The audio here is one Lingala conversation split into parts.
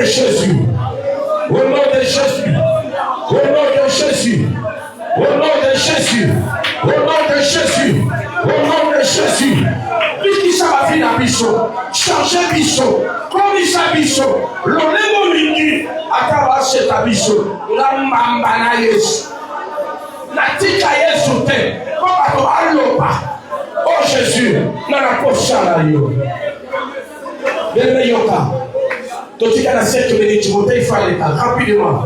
Jésus. Au nom de Jésus. Au nom de Jésus. Au nom de Jésus. Au nom de Jésus. Au nom de Jésus. Lui qui ça va finir à Bichot. Changer Bichot. Commissaire Bichot. L'onemo mingi. Akaba c'est à Bichot. La mambana Yesu. La tika Yesu te. Comment alopa. Oh Jésus. Nana koshana yo. Belle yoka. Totika na 7 minutes. Timothée il fallait rapidement.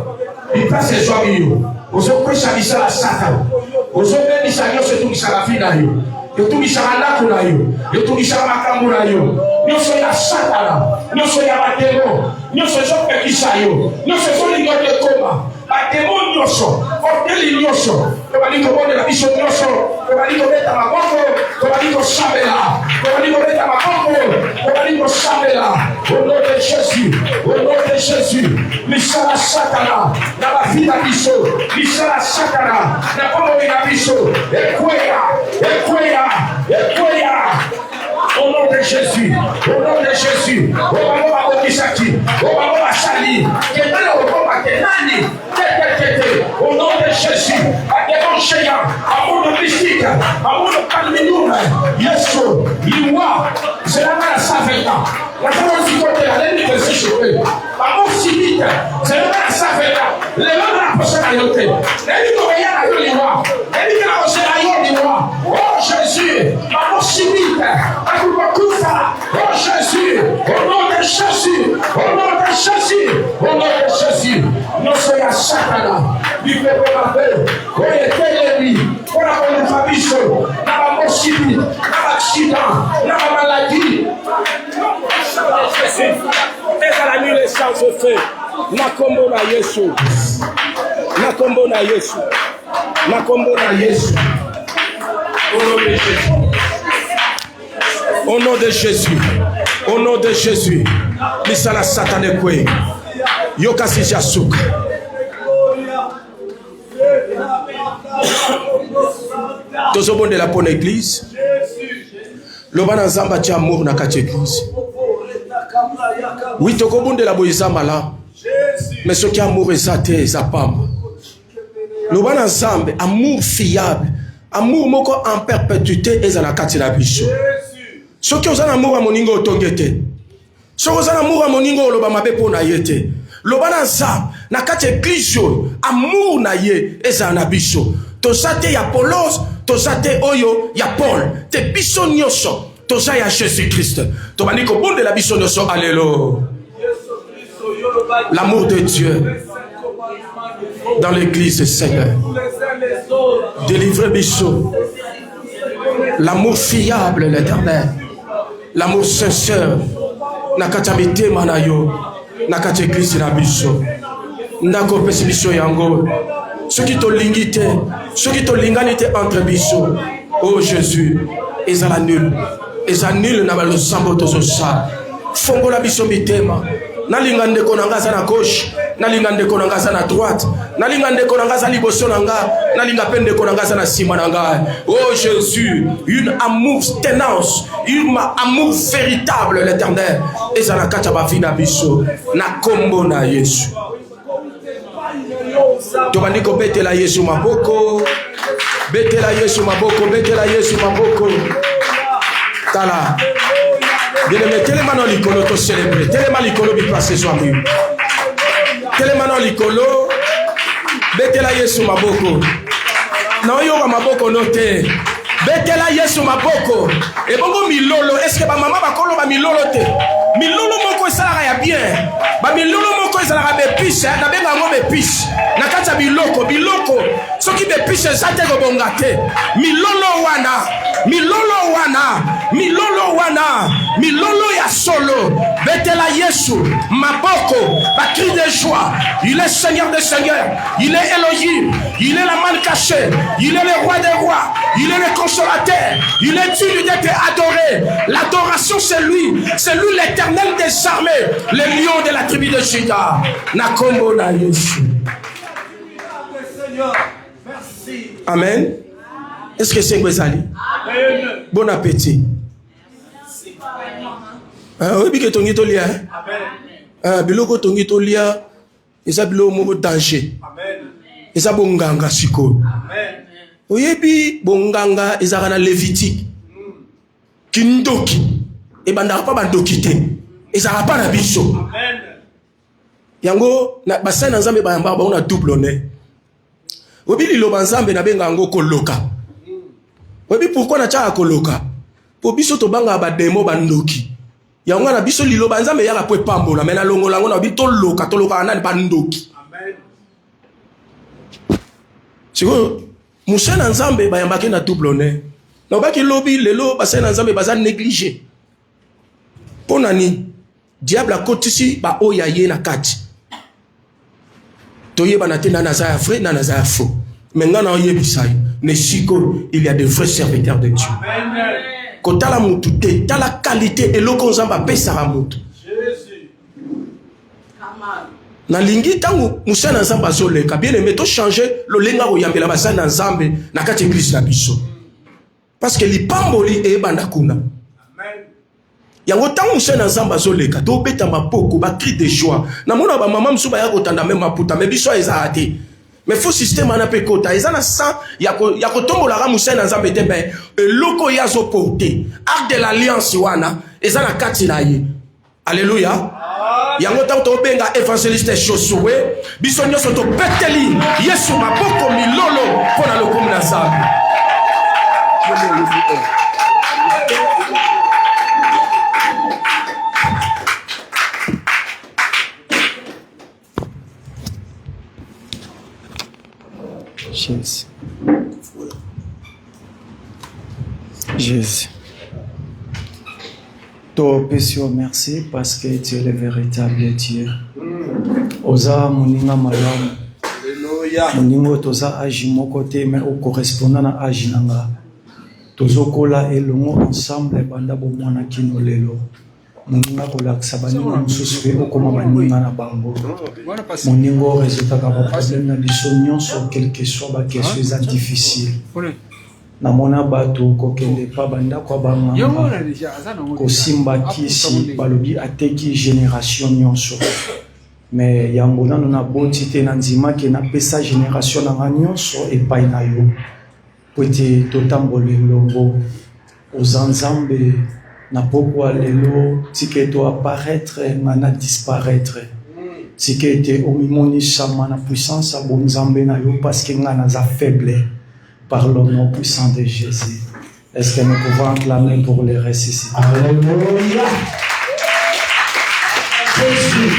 Il passe les joies bio. Vous avez pris la Satan. Vous avez mis sa gueule tout qui s'est la fille d'ailleurs. Et tout qui s'est la naku d'ailleurs. Et tout qui s'est la makambu d'ailleurs. Nous sommes la Satan. Nous sommes la démon. Nous sommes les qui s'aillent. Nous sommes les gars de coma. La démon nous sommes. Hôtel nous sommes. Comme on dit que bon de la mission nous sommes. Comme on dit que on est à ma banque. Comme on dit qu'on savait là. Comme on dit qu'on est à ma banque. Comme on dit qu'on savait là. Au nom de Jésus. Au nom de Jésus. Misala Satana. Dans la vie d'Abisso. Misala Satana. N'a pas mourir d'Abisso. Ekwea. Au nom de Jésus. Au nom de Jésus. Au nom de Kisaki. Au nom de Sali. Au nom de Jésus. Amour de mystique. Amour de palminoum. Yeso. Liwa. C'est la main à Saveta. La femme aussi côté la laine de ses cheveux. Amour civil. C'est la main à Saveta. Les mains à la prochaine ayoté. Les mains à la Liwa. Les mains à la Liwa. Oh Jésus. Amour civil. Oh Jésus. Au nom de Jésus. Au nom de Jésus. Au nom de Jésus. Nous sommes à Satana. Du peuple m'appelle. On est télé. On a connu famille. N'a pas mort civil. N'a pas accident. N'a pas maladie. Et à la nuit les champs se fait. Nakombo na Yesu. Nakombo na Yesu. Nakombo na Yesu. Au nom de Jésus. Au nom de Jésus. Misala Satane kwe. Yokasi Jasuk. Tozobo de la bonne église. Le bana zamba tia amour na kati église. Oui, tokobonde de la boyizamba là. Mais ce qui amour ezate zapam. Le bana zamba amour fiable. Amour moko en perpétuité ezala kati la biso. Ce qui osana amour a moningo otongete. Ce qui osana amour a moningo oloba mabe pona yete. Le bana zamba na kati église amour na ye ezala na biso. Tosate ya Polos, tosate oyo ya Paul. Te biso nyoso. Tosa ya Jésus-Christ. Tobani ko bonde la biso nyoso. Alléluia. L'amour de Dieu dans l'église, Seigneur. Délivre biso. L'amour fiable, l'éternel. L'amour sincère. Nakatamite manayo. Nakati église na biso. Ndako pesi biso yango. Ceux qui t'ont lingité, ceux qui t'ont linganité entre biso. Oh Jésus, ils ont nul. Ils ont nul na le sambo to sa. Fongo la biso bitema. Na lingande konangaza na gauche, na lingande konangaza na droite, na lingande konangaza liboso nanga, na lingapende konangaza na sima nanga. Oh Jésus, une amour ténance, une amour véritable l'Éternel. Ils ont la kataba vina biso na kombo na Yesu. Tobandiko betela Yesu maboko. Betela Yesu maboko, betela Yesu maboko. Tala. Bien-aimé, télémano likolo to célébrer. Télémano likolo bi passer soit mieux. Télémano likolo. Betela Yesu maboko. Na yo maboko note. Betela Yesu maboko. Et bongo milolo, est-ce que ba maman ba kolo ba milolo te? Milolo moko esala ya bien. Ba milolo moko esala be piche, na benga ngo be piche. Na kata biloko, biloko. Soki be piche zate go bongate. Milolo wana, milolo wana, milolo wana, milolo ya solo. Betela Yesu maboko, ba cri de joie. Il est Seigneur des seigneurs, il est Elohim, il est la main cachée, il est le roi des rois, il est le consolateur, il est digne d'être adoré. L'adoration c'est lui l'éternel des armées, le lion de la tribu de Juda. Nakombo na Yesu. Amen. Est-ce que c'est Gwezali? Bon appétit. Oui, bien que ton guito lia. biloko tongi tolia eza biloko moko danger. Eza bonganga siko. Oyebi bonganga ezaka na Lévitique. Kindoki ebandaka pa bandoki te. Ezaka pa na biso. Yango na basai na Nzambe bayamba ba ona double honneur. Oyebi liloba Nzambe na benga yango koloka. Oyebi pourquoi na tchaka koloka? Po biso to banga ba demo bandoki. Yango na biso liloba Nzambe yaka po pambola mena longo lango na bi to loka na bandoki. Amen. Siko Moussa na Nzambe bayambaki na double honneur. Na baki lobi lelo basai na Nzambe baza négligé. Pona ni diable a kotisi ba oya ye na kati. Toyeba na te na nazaya vrai na nazaya faux. Menga na oyebisai ne siko il y a de vrais serviteurs de Dieu. Amen. Kotala mutu te tala qualité eloko Nzamba pesa mutu. Jésus. Na lingi tangu Moussa na Nzamba zoleka bien aimé to changer lo lenga ko yambela basa na Nzambe na kati église na biso. Parce que li pamboli e banda kuna. Amen. Yango tangu Moussa na Nzamba zoleka to beta mapoko ba cri de joie. Na mona ba mama msuba ya kotanda même maputa mais biso eza ate. Mais faux système ana pe kota ezana sa ya ko tombola ra Moussa na Nzamba te ben loko ya zo porter arc de l'alliance wana ezana kati na ye. Alléluia. Yango ta to benga évangéliste Josué biso nyoso to peteli Yesu maboko milolo pona lokumu na Nzambe. Jésus. Jésus. Toi, Pessio, merci parce que tu es le véritable Dieu. Oza moninga malamu. Moningo toza agi moko te mais au correspondant na agi nanga. Tozokola elongo ensemble banda bo mwana kino lelo. Moninga kolakisa baninga mosusu pe okoma baninga na bango. Moningo résultat ka ba problème na biso nyonso quel que soit ba question difficile. Na mona bato kokende pa banda kwa banga kosimba kisi balobi ateki génération nyonso mais yango nano na botite na nzima ke na pesa génération na nyonso epai na yo pwete totambole longo ozanzambe na pokwa lelo tiketo apparaître na disparaître tikete omimonisa na puissance a bonzambe na yo parce que ngana za faible. Par le nom puissant de Jésus. Est-ce que nous pouvons acclamer pour les ressusciter? Alléluia.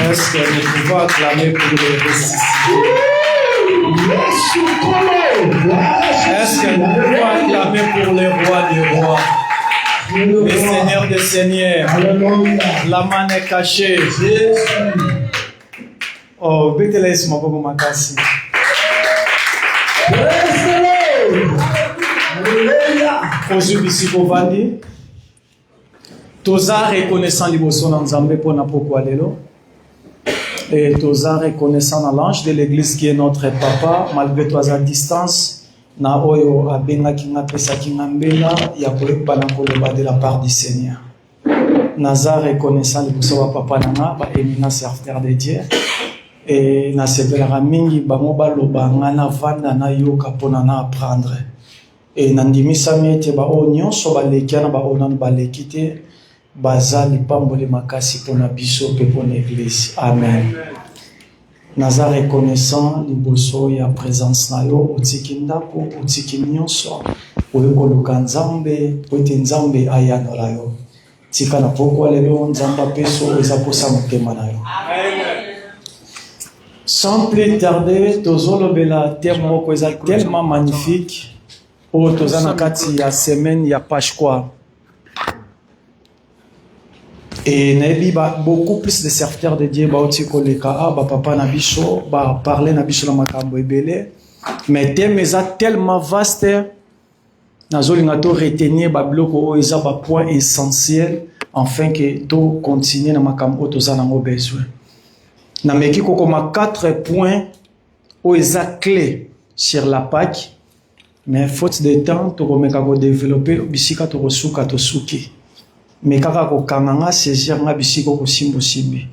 Est-ce que nous pouvons acclamer pour les ressusciter? Est-ce que nous pouvons acclamer pour les rois des rois? Les seigneurs des seigneurs? La main est cachée. Oh, Bethlehem, ma beaucoup makasi. Toza reconnaissant liboso na Nzambe pona pokwa lelo et toza reconnaissant na l'ange de l'église qui est notre papa malgré toza distance na oyo abenga kinga pesa kinga mbela ya kolepa na koloba de la part du Seigneur. Naza reconnaissant liboso wa papa nanga ba éminent serviteur de Dieu et na sepelaka mingi bango baloba ngana vanda na yoka pona na apprendre. Et nandimisa miete ba nyonso balekia na ba onan balekite bazali pambole makasi pona biso pe pona église. Amen. Naza reconnaissant liboso ya présence na yo otiki ndako otiki nyonso oyeko luka Nzambe ote Nzambe ayanola yo tika na pokwa lelo Nzamba peso eza posa motema na yo. Amen. Sans plus tarder tozolobela terme moko eza tellement magnifique. Oh, tozana kati ya semaine ya Pashkwa. Et naebi beaucoup plus de serviteurs de Dieu baoti koleka ba papa na biso ba parler na biso na makambo ebele mais thème eza tellement vaste nazolinga to retenir ba bloko o eza ba point essentiel afin que to continuer na makambo tozana ngo besoin. Na meki kokoma 4 points o eza clé sur la Pâque. Mais faute de temps, tu vas développer bisika to suka to suki. Mais kaka ko kanganga saisir nga bisiko ko simbo simbi.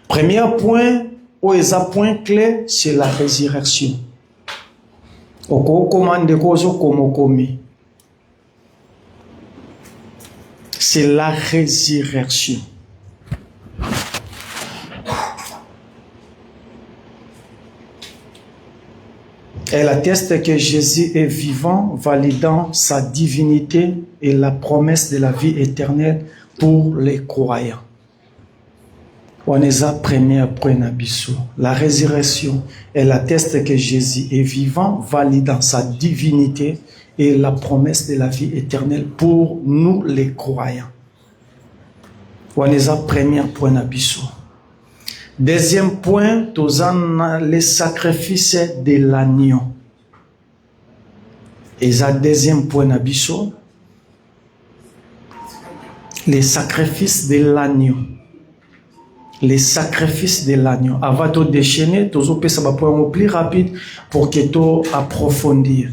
Premier point, où est un point clé, c'est la résurrection. C'est la résurrection. Elle atteste que Jésus est vivant, validant sa divinité et la promesse de la vie éternelle pour les croyants. On est à premier point n'abisso. La résurrection, elle atteste que Jésus est vivant, validant sa divinité et la promesse de la vie éternelle pour nous les croyants. On est à premier point n'abisso. Deuxième point, tous les sacrifices de l'agneau. Et ça, deuxième point n'abisso. Les sacrifices de l'agneau. Les sacrifices de l'agneau. Avant de déchaîner, tous les ça va point plus rapide pour que tu approfondir.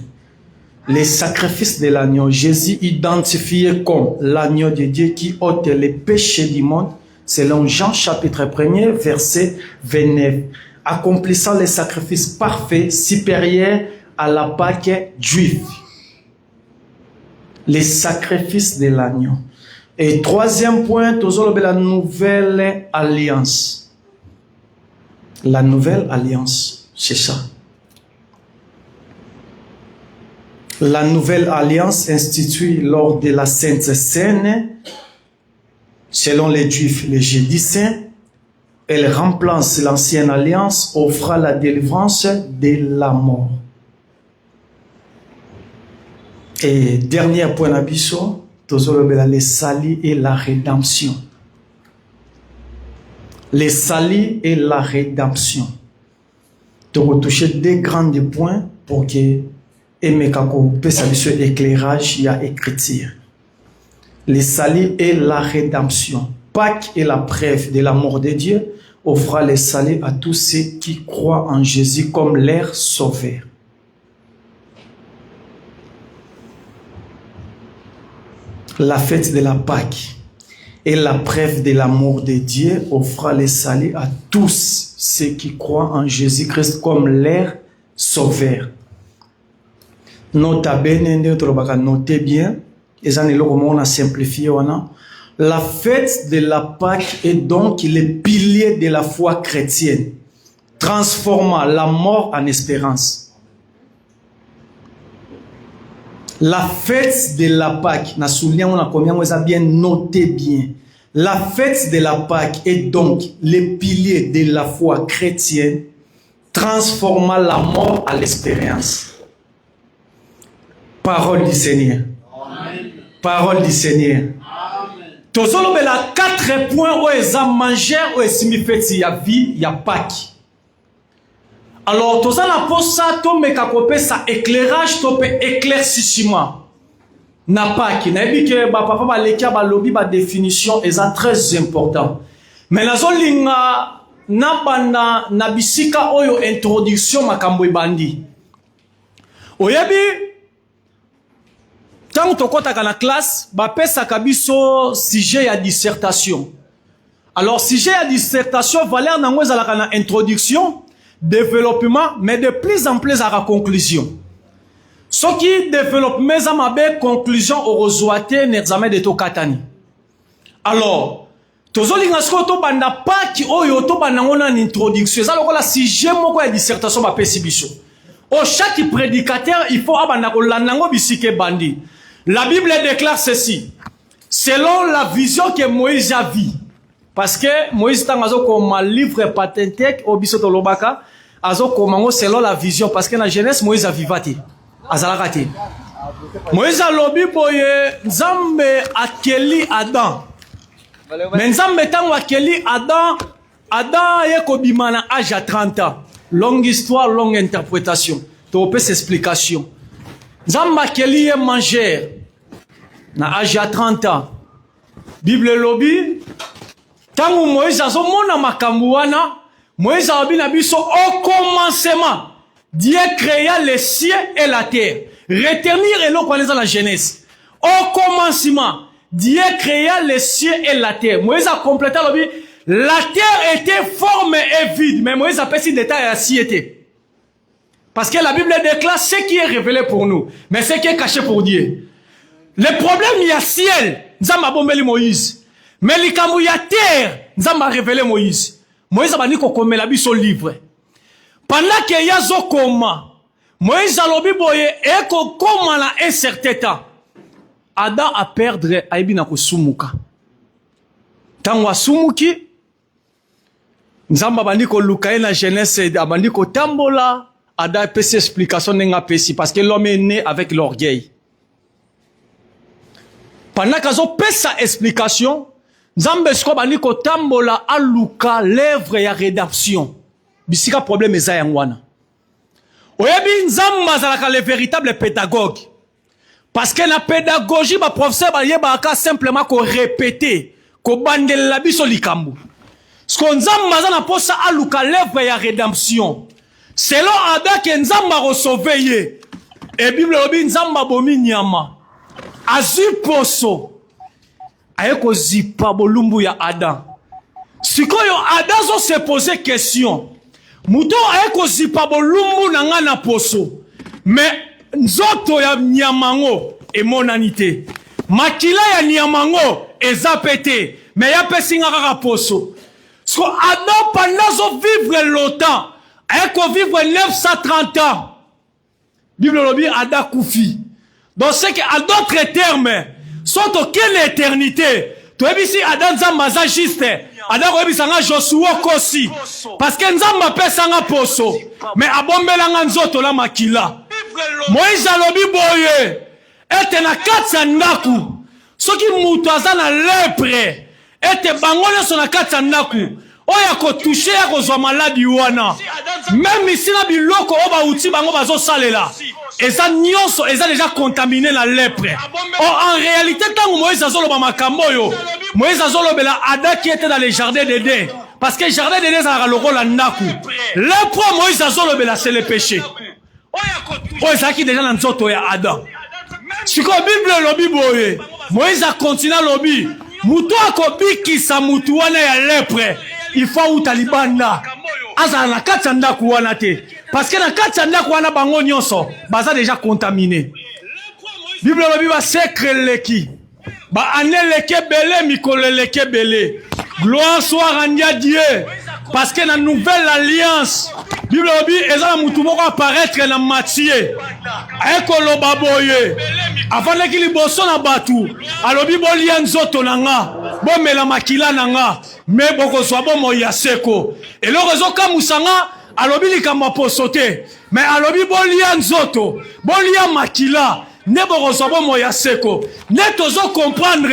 Les sacrifices de l'agneau. Jésus identifié comme l'agneau de Dieu qui ôte les péchés du monde. Selon Jean chapitre 1er, verset 29. Accomplissant les sacrifices parfaits supérieurs à la Pâque juive. Les sacrifices de l'agneau. Et troisième point, toujours la nouvelle alliance. La nouvelle alliance, c'est ça. La nouvelle alliance instituée lors de la Sainte Seine, selon les Juifs, le jeudi saint, elle remplace l'ancienne alliance, offrant la délivrance de la mort. Et dernier point d'abisso, les salis et la rédemption. Les salis et la rédemption. Tu vas toucher deux grands points pour que Emekako puisse éclairage et écriture. Les salis et la rédemption. Pâques est la preuve de l'amour de Dieu, offrant les salis à tous ceux qui croient en Jésus comme leur sauveur. La fête de la Pâque est la preuve de l'amour de Dieu, offrant les salis à tous ceux qui croient en Jésus-Christ comme leur sauveur. Notez bien, on a simplifié. La fête de la Pâque est donc le pilier de la foi chrétienne, transformant la mort en espérance. La fête de la Pâque, on a bien noté bien. La fête de la Pâque est donc le pilier de la foi chrétienne, transformant la mort en l'espérance. Parole du Seigneur. Amen. Parole du Seigneur. Tous les 4 points où ils ont mangé, où ils ont fait il y a vie, il y a Pâques. Alors, tous les pour ça, tu me ça éclairage, tu peux éclaircissement. Na Pâques, na dit que papa ba lekia ba lobby ba définition est très important. Mais la zone na banda na bisika oyo introduction makambo bandi. Oyebi tant que tu as la classe, tu as sujet à dissertation. Alors, sujet à dissertation, valeur n'a pas introduction, développement, mais de plus en plus à la conclusion. Ce qui développe mes amabé conclusion au rezoité n'examen de to katani. Alors, tozo lingasko to banda pas qui oyo to banda ngona une introduction. Ça le sujet moko à dissertation ba pesibiso. Au chaque prédicateur, il faut abanda ko lanango bisike bandi. La Bible déclare ceci. Selon la vision que Moïse a vue. Parce que Moïse tangazo comme livre patentek obisoto lobaka azo komango selon la vision parce que dans Genèse Moïse a vivati. Azalakati. Moïse a lobi boye nzambe akeli Adam. Mais nzambe tango akeli Adam yeko bimana âge à 30 ans. Longue histoire, longue interprétation. Tu peux explication. Nzamba keli est manger na âge à 30 ans. Bible lobby tangu Moïse azomona makambo wana Moïse abi na biso au commencement Dieu créa les cieux et la terre. Retenir et l'eau connaît dans la Genèse. Au commencement Dieu créa les cieux et la terre. Moïse a complété lobby La terre était forme et vide. Mais Moïse appelle ce détail à siété. Parce que la Bible déclare ce qui est révélé pour nous. Mais ce qui est caché pour Dieu. Le problème, il y a ciel. Nous avons abombé Moïse. Mais il y a terre. Nous avons révélé Moïse. Moïse a dit qu'on met la Bible sur le livre. Pendant qu'il y a zo coma, Moïse a lobi boye et qu'on coma na un certain temps. Adam a perdre aibi na ko sumuka. Tangwa sumuki. Nzamba bandi ko lukaye na Genèse abandi ko tambola. Adam a pesi explication nenga pesi parce que l'homme est né avec l'orgueil. Pendant qu'azo pesa explication, Nzambe sko bandi ko tambola aluka l'œuvre ya rédemption. Bisika problème eza yangwana. Oyebi Nzamba zalaka le véritable pédagogue. Parce que la pédagogie ba professeur ba yeba ka simplement ko répéter, ko bandela la biso likambo. Sko Nzamba za na posa aluka l'œuvre ya rédemption. Selon Adam que Nzamba recevait ye. Et Bible obi Nzamba bomi nyama. Azu poso. Ayeko zipa bolumbu ya Adam. Sikoyo Adam zo se poser question. Muto ayeko zipa bolumbu na nga na poso. Mais nzoto ya nyamango e monanité. Makila ya nyamango ezapete. Mais ya pesinga kaka poso. So Adam pendant zo vivre longtemps. Ayeko vivre 930 ans. Bible lobi Adam koufi. Donc c'est qu'à d'autres termes, soit aucune éternité. Tu as vu si Adam Zamba juste. Adam Rebi Sanga Joshua Kosi. Parce que Nzamba pe Sanga Poso. Mais abombelanga nzoto la makila. Moïse alobi boye. Ete na katsa ndaku. Soki mutu aza na lepre. Ete bangole so na katsa ndaku. Oya ko toucher ya ko zwa maladi wana. Même ici na biloko oba uti bango bazo salela. Et ça nyonso, et ça déjà contaminé la lèpre. En réalité, tant que Moïse Azolo Bamakamboyo, Moïse Azolo Bela Ada qui était dans les jardins d'Éden. Parce que le jardin d'Éden, ça a le rôle à Naku. Lèpre Moïse Azolo Bela, c'est le péché. Oh, ça qui déjà dans Nzoto ya Adam. Si la Bible lobby boye, Moïse a continué à lobby. Moutou a kobi qui sa moutouane ya lèpre. Il faut ou talibanda. Aza na katanda kuwana te. Parce que dans katanda kuwana bango nyonso, baza déjà contaminé. Bible lobi ba secret leki. Ba aneleke belé mikole leke belé. Gloire soit rendue à Dieu. Parce que dans la nouvelle alliance, Bible lobi ezala mutu moko apparaître na Matthieu. Ekolo baboye. Avant que liboso na batu, alobi bolia nzoto nanga, bomela makila nanga. Mais boko soit bon moya seko. Et le réseau kamusanga alobi likambo posote. Mais alobi bolia nzoto, bolia makila. Ne boko soit bon moya seko. Ne tozo comprendre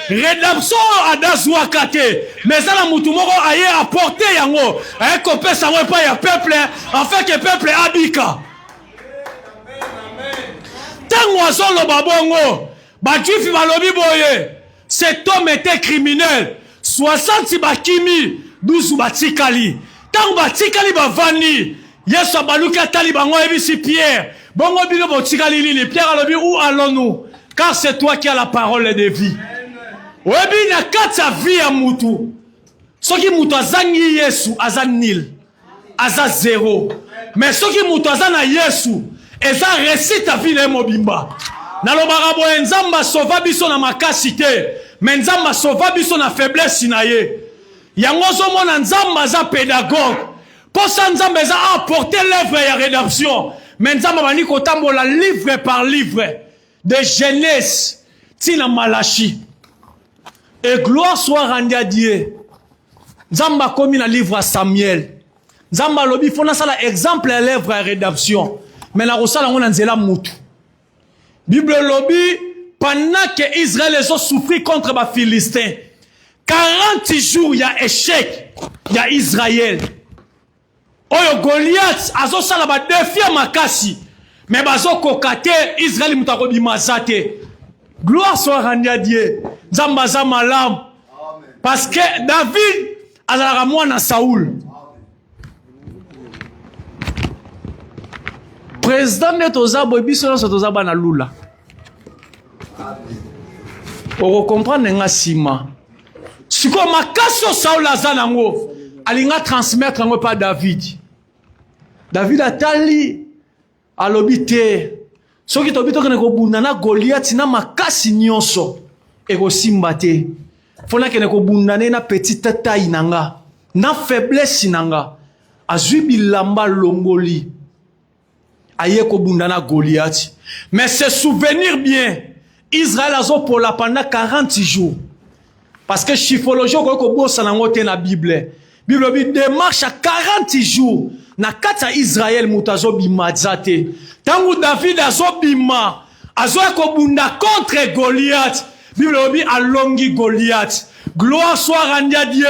rédemption adazwa kate. Mais ça la mutu moko aye apporter yango. Aye kopé sa pas ya peuple afin que peuple abika. Tango azolo babongo. Ba juif balobi boye. Cet homme était criminel. 60 bakimi 12 batikali tangu batikali bavani Yesu abaluka tali bango ebisi Pierre bongo bino botikali lili Pierre alobi où allons-nous car c'est toi qui as la parole de vie webi na kata vie ya mutu soki mutu azangi Yesu azanil aza zéro mais soki mutu azana Yesu eza récite ta vie le mobimba nalobaka boye Nzamba sauva biso na makasi te. Mais Nzamba sauva biso na faiblesse na ye. Yango zo mona Nzamba za pédagogue. Pour ça Nzamba za apporter l'œuvre ya rédemption. Mais Nzamba bani ko tambola livre par livre de Genèse tina Malachi. Et gloire soit rendue à Dieu. Nzamba komi na livre à Samuel. Nzamba lobi fona sala exemple à l'œuvre ya rédemption. Mais la rosala ngona nzela mutu. Bible lobi pendant que Israël a souffert contre les Philistins, 40 jours, il y a échec, il y a Israël. Oyo Goliath, azo sala ba défi makasi, mais bazo kokate Israël mutakobi mazate. Gloire soit rendue à Dieu. Nzamba za malam. Parce que David azalaka mwana Saoul. Président de Tozabo biso na Tozaba na lula. Pour comprendre nga sima siko makasi Saul aza nango alinga transmettre yango pa David. David atali alobi te soki tobi tokende kobunda na Goliath na makasi nyonso ekosimba te. Fona kende kobunda na petite taille nanga na faiblesse nanga azwi bilamba longoli aye kobunda na Goliath. Mais se souvenir bien, Israël azo pola pendant 40 jours. Parce que chiffologie ko bossa nango te na Bible. Bible bi démarche à 40 jours. Na kata Israël mutazo bimadzate. Tangu David azo bima azo kobunda contre Goliath. Bible bi alongi Goliath. Gloire soit rendue à Dieu.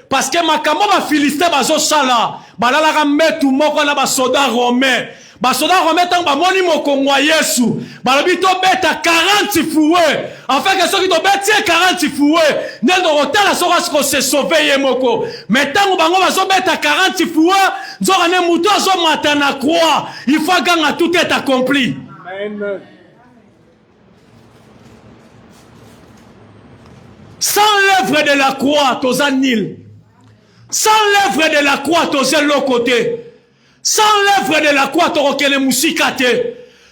Parce que makambo ba Philistin bazo sala. Balala ka metu moko na ba soda romain. Basoda remettant ba moni mokongwa Yesu balobi to beta 40 fouet en fait que ceux qui to beta 40 fouet nel do hôtel soko ko se sauver ye moko mais tango bango bazo beta 40 fouet nzoka ne muto azo mata na croix il faut ganga tout est accompli. Amen. Sans l'œuvre de la croix toza nil, sans l'œuvre de la croix toza l'autre côté. Sans l'œuvre de la croix, tu as musika te.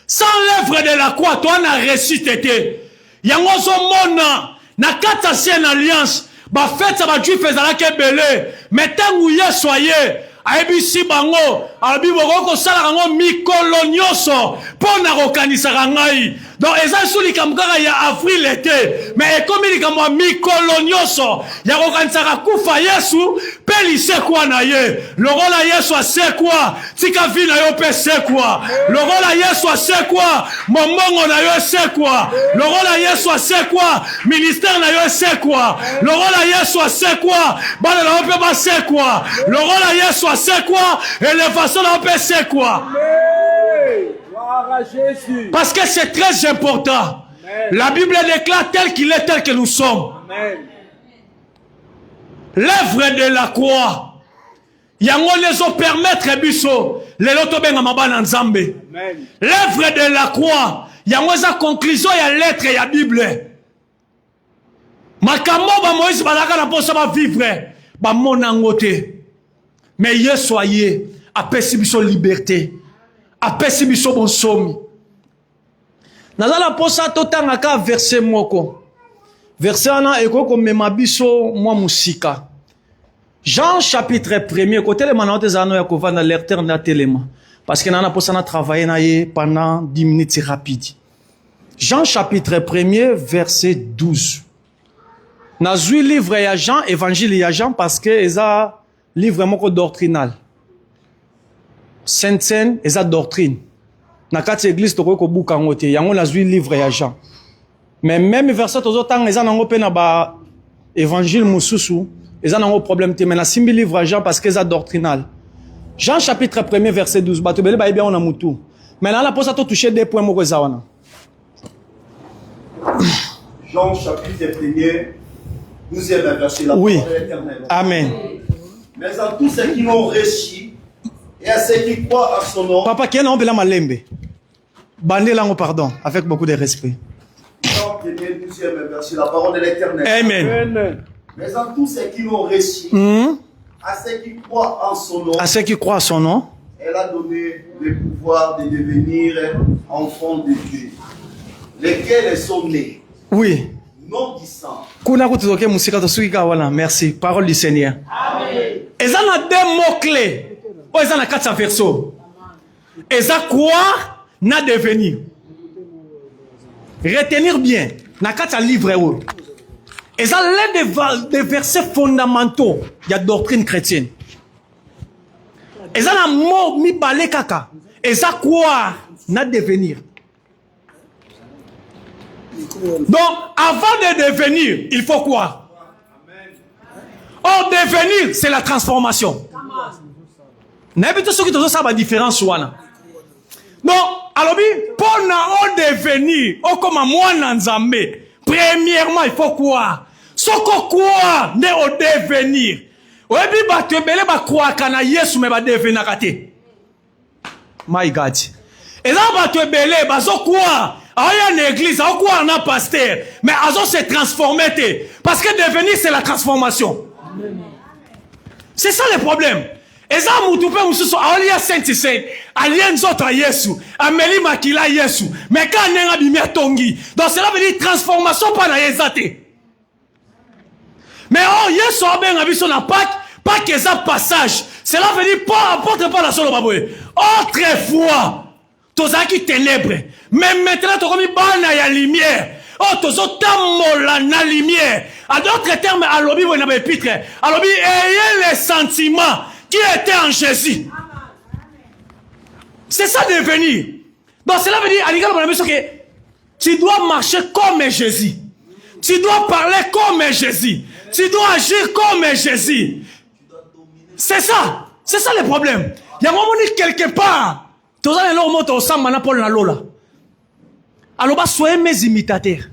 Sans l'œuvre de la croix, tu as récité te. Yango zo mona na kata ancienne alliance, ba fête ça ba juif ezala ke belé. Mais tangu ye soyez aibisi bango, albi boko ko sala rango mikolo nyoso pona ko kanisa ngai. Donc eza suli kamkara ya avril été, mais comme il kamwa mikolo nyoso ya ko kanisa kufa Yesu peli se kwa na ye. Lokola Yesu ase kwa, tika vi na yo pe se kwa. Lokola Yesu ase kwa, momongo na yo se kwa. Lokola Yesu ase kwa, ministère na yo se kwa. Lokola Yesu ase kwa, bana na yo pe ba se kwa. Lokola Yesu ase kwa, élévation na yo pe se kwa. Parce que c'est très important. Amen. La Bible déclare tel qu'il est, tel que nous sommes. L'œuvre de la croix. Yango les ont permettre biso. Les loto benga mabana nzambe. L'œuvre de la croix. Yango sa conclusion ya lettre ya Bible. Makambo ba Moïse balaka na posa ba vivre. Ba monango te. Mais ye soyez apesi biso liberté. Apesi biso bonsomi. Nazala posa totanga ka verset moko. Verset ana ekoko mema biso mwa musika. Jean chapitre 1er côté le manante zano ya kovanda lecteur na telema parce que nana posa na travailler na ye pendant 10 minutes rapide. Jean chapitre 1er verset 12. Nazui livre ya Jean évangile ya Jean parce que eza livre moko doctrinal. Sainte Seine eza doctrine. Na kati église toko ko buka ngote yango nazui livre ya Jean. Mais même verset tozo tang eza nango pe na ba évangile mususu eza nango problème te mais na simbi livre ya Jean parce que eza doctrinal. Jean chapitre 1er verset 12 bato bele ba bien on a mutu. Mais là la posa to toucher des points moko eza wana. Jean chapitre 1er 12e verset la oui. Parole de l'Éternel. Amen. Mais à tous ceux qui l'ont reçu et à ceux qui croient en son nom. Papa, qui est là, malembe. Bandé lango, pardon, avec beaucoup de respect. Jean 1er 12e verset, la parole de l'Éternel. Amen. Mais à tous ceux qui l'ont reçu, à ceux qui croient en son nom. À ceux qui croient en son nom. Elle a donné le pouvoir de devenir enfants de Dieu, lesquels sont nés. Oui. Non du sang. Kuna kutoke musika to suika wala. Merci. Parole du Seigneur. Amen. Eza na deux mots clés. O eza na 4 versos. Eza croire na devenir. Retenir bien. Na 4 livre ou. Eza l'un des versets fondamentaux de la doctrine chrétienne. Eza na mot mi balé kaka. Eza croire na devenir. Donc, avant de devenir, il faut croire. Or, devenir, c'est la transformation. N'habite ce qui te ça la différence. Donc, alors, pour na devenir, comme moi, Nanzambe, premièrement, il faut croire. Ce qu'on croit, n'est au devenir. Oui, tu peux croire qu'il y a Yesu, mais tu devenir. My God. Et là, tu peux croire. Il y a une église, il y a un pasteur. Mais ils se transformer. Parce que devenir, c'est la transformation. C'est ça le problème. Et ça, il y a Saint-Saint, alliance autre Yesu, Amélie Makila Yesu. Mais quand on a bimé Tongi, donc cela veut dire transformation par la Yezate. Mais oh, Yesu a bien vu son Pâques, pas que ça passage. Cela veut dire pas apporte pas la seule baboué. Autrefois, tous qui ténèbres. Mais maintenant, tu as mis bana ya lumière. Oh, tous tamola na lumière. À d'autres termes, à l'obi ou na épître. À l'obi, ayez les sentiments qui étaient en Jésus. C'est ça devenir. Donc cela veut dire, à l'égard de que tu dois marcher comme Jésus. Tu dois parler comme Jésus. Tu dois agir comme Jésus. C'est ça. C'est ça le problème. Il y a un moment quelque part. Tu as un moment où tu as Paul na lola. Alors, soyez mes imitateurs.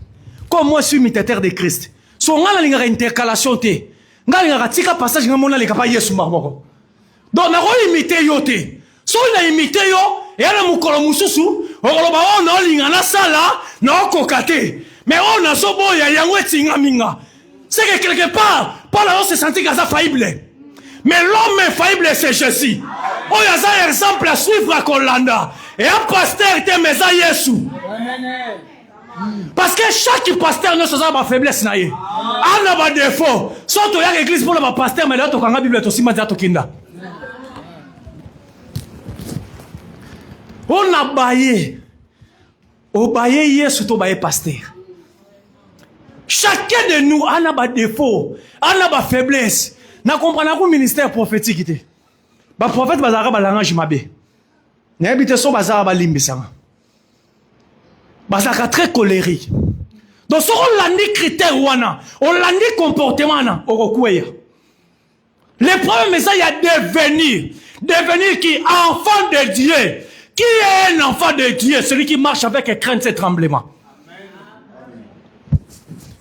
Comme moi, je suis imitateur de Christ. So, on a une intercalation. On a un passage qui est capable de Yesu Marboko. Donc, on a imité yote. So, on a imité yo, et on a mukolo mususu, on a lingana sala, na kokate. Mais on a so boya yangwe tinga minga. C'est que quelque part, Paul a se senti qu'il a faillible. Mais l'homme infaillible, c'est Jésus. Oh, il y a un exemple à suivre à Kolanda. Et un pasteur était mesa Yesu. Parce que chaque pasteur ne se sent pas faiblesse. Il y a un défaut. Soit il y a l'église pour le pasteur, mais là, tu as la Bible aussi, mais tu as on a baillé. On baillé Yesu, tu baillé pasteur. Chacun de nous a un défaut, a une faiblesse. Nous comprenons le ministère prophétique. Le prophète Bazara Balanga Jimabe. N'habite son Bazara Balimbisanga. Bazara très colérique. Donc, si on l'a dit critère, on l'a dit comportement, on le problème, c'est qu'il y a devenir. Devenir qui est enfant de Dieu. Qui est un enfant de Dieu? Celui qui marche avec crainte et tremblement.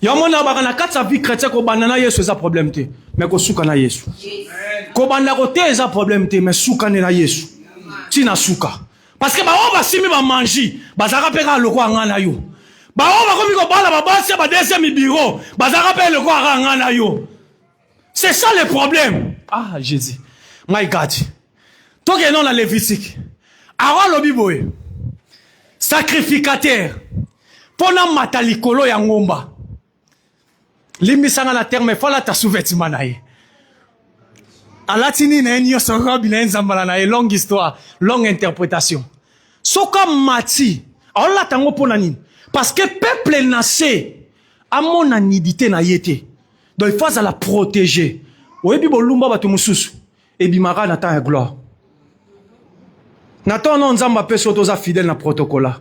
Il y a un monde qui a vie chrétienne qui a un problème. Mais qui a un Yesu. Qui a un problème, mais qui a un Yesu. Tu n'as souka. Parce que on va si manger, bazara pega le quoi ngana yo. On va comme ko bala babasi ba deuxième bureau, bazara pega le quoi ngana yo. C'est ça le problème. Ah Jésus. My God. Toi qui est dans la Lévitique. Ara lobi boy. Sacrificateur. Pona matalikolo ya ngomba. Limbisanga na terme fala ta sous-vêtement nae. Alatini na enyo sorobi na nzambala na longue histoire, longue interprétation. Soka mati, Allah tango pona nini? Parce que peuple nassé a mon anidité na yete. Donc il faut la protéger. Oyebi bolumba batu mususu et bimara na ta gloire. Nato na nzamba pe soto za fidèle na protocole.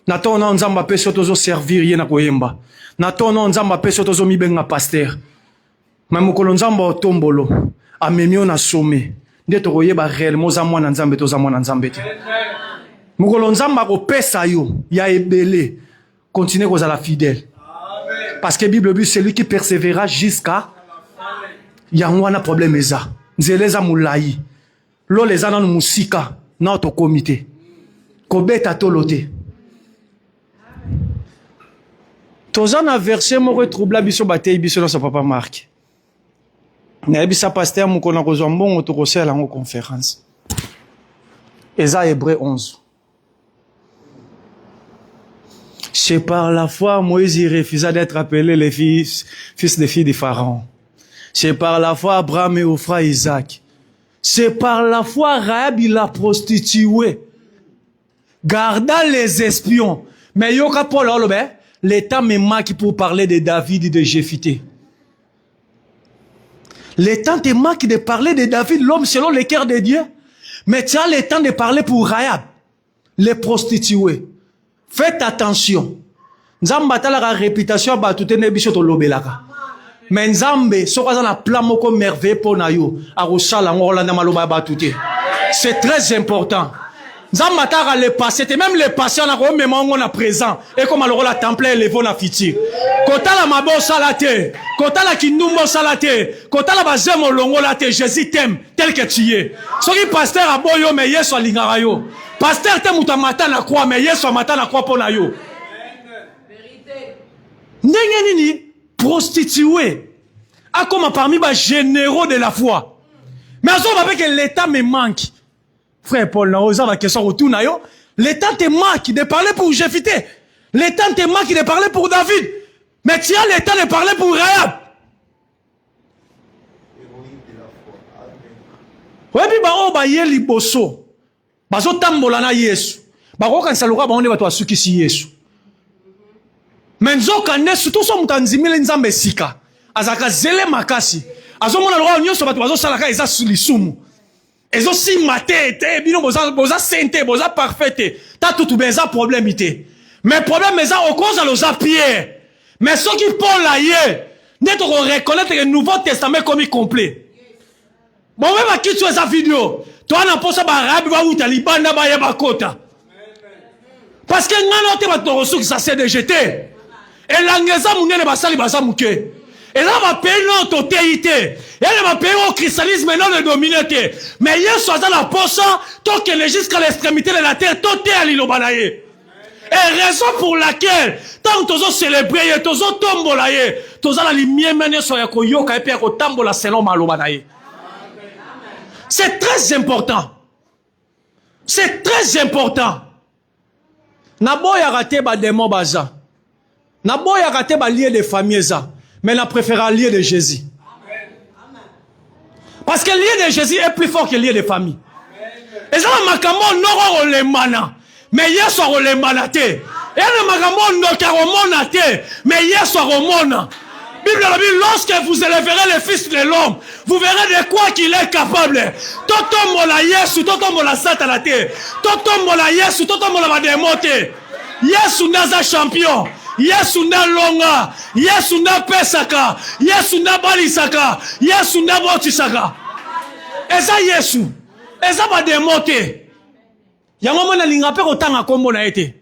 Nato na nzamba pe soto zo servir ye na koyemba. Nato na nzamba pe soto zo mibenga pasteur. Mamukolo nzamba otombolo. Amemio na sommet. Nde to koyeba réellement za mwana nzambe to za mwana nzambe te. Mukolo nzamba ko pesa yo ya ebele. Continuez kozala fidèle. Parce que Bible dit celui qui persévérera jusqu'à yangwana problème eza. Nzeleza mulai. Lo leza na musika na to comité. Kobeta tolote. Tozana verset moko troubla biso batei biso na sa papa Marc. Naebisa pasteur mukona kozwa mbongo to kosela ngo conférence. Eza Hébreu 11. C'est par la foi Moïse il refusa d'être appelé le fils des filles de Pharaon. C'est par la foi Abraham et offra Isaac. C'est par la foi Rahab il a prostitué. Garda les espions. Mais yoka Paul l'État me manque pour parler de David et de Jéphité. Le temps te manque de parler de David, l'homme selon le cœur de Dieu. Mais tu as le temps de parler pour Rahab, les prostituées. Faites attention. Nzamba tala la réputation ba tout ne biso to lobelaka. Mais Nzambe soka na plan moko merveilleux pour na yo, a rosala ngola na maloba ba touté. C'est très important. Nzamba tala le passé, même le passé on a ko même on a présent et comme alors la temple élevé na fiti. Kota la mabo salate, kota la kindumbo salate, kota la bazemo longo la te Jésus t'aime tel que tu es. Soki pasteur aboyo mais yeso alingara yo. Pasteur te muta mata na croix mais yeso mata na croix pour na yo. ndenge nini prostituée a comme parmi les généraux de la foi. Mais on va que l'État me manque. Frère Paul, on a question retour na yo. L'État te manque de parler pour Jephthé. L'État te manque de parler pour David. Mais tu as l'État de parler pour Rahab. Ouais, puis bah on va y aller liboso. Bah zo tambola na Yesu. Bah on quand ça le ba on va toi suki si Yesu. Mais nzo kane surtout so mutanzimile nzambe sika. Azaka zele makasi. Azo mona lo nyo so ba bazo salaka eza lisumu. Ezo si maté te bino boza sente boza parfaite. Ta tout beza problème ité. Mais problème eza au cause à loza Pierre. Mais ceux qui Paul la yé, n'est qu'on reconnaître le Nouveau Testament comme complet. Bon, même à qui tu as sa vidéo, toi, n'a pas ça, Arabe, ou Taliban, n'a pas yé kota. Parce que n'a pas de ressources qui s'est déjeté. Et l'angeza moune ne basali basa mouke. Et là, va payer notre autorité. Et elle va payer au christianisme et non le dominité. Mais hier, soit dans la poche, tant qu'elle est jusqu'à l'extrémité de la terre, tout est à l'ilobanaye. Et raison pour laquelle, tant que tu célébrer, tu tombolaye, tu as la lumière menée sur yako yoka et puis yako tambola selon malobanaye. C'est très important. C'est très important. Nabo ya raté ba démon baza. Nabo ya raté ba lié de famille za. Mais na préfère lié de Jésus. Parce que lié de Jésus est plus fort que lié de famille. Et ça makamo noro le mana. Mais hier soir le manate. Et le magamon no karomonate. Mais hier soir au mona. Bible la Bible, lorsque vous élèverez le Fils de l'homme, vous verrez de quoi qu'il est capable. Toto mola Yesu, toto mola satanate. Toto mola Yesu, toto mola bademote. Yesu naza champion. Yesu na longa. Yesu na pesaka. Yesu na balisaka. Yesu na botisaka. Eza Yesu. Eza bademote. Yango mona linga pe kotanga kombo na été.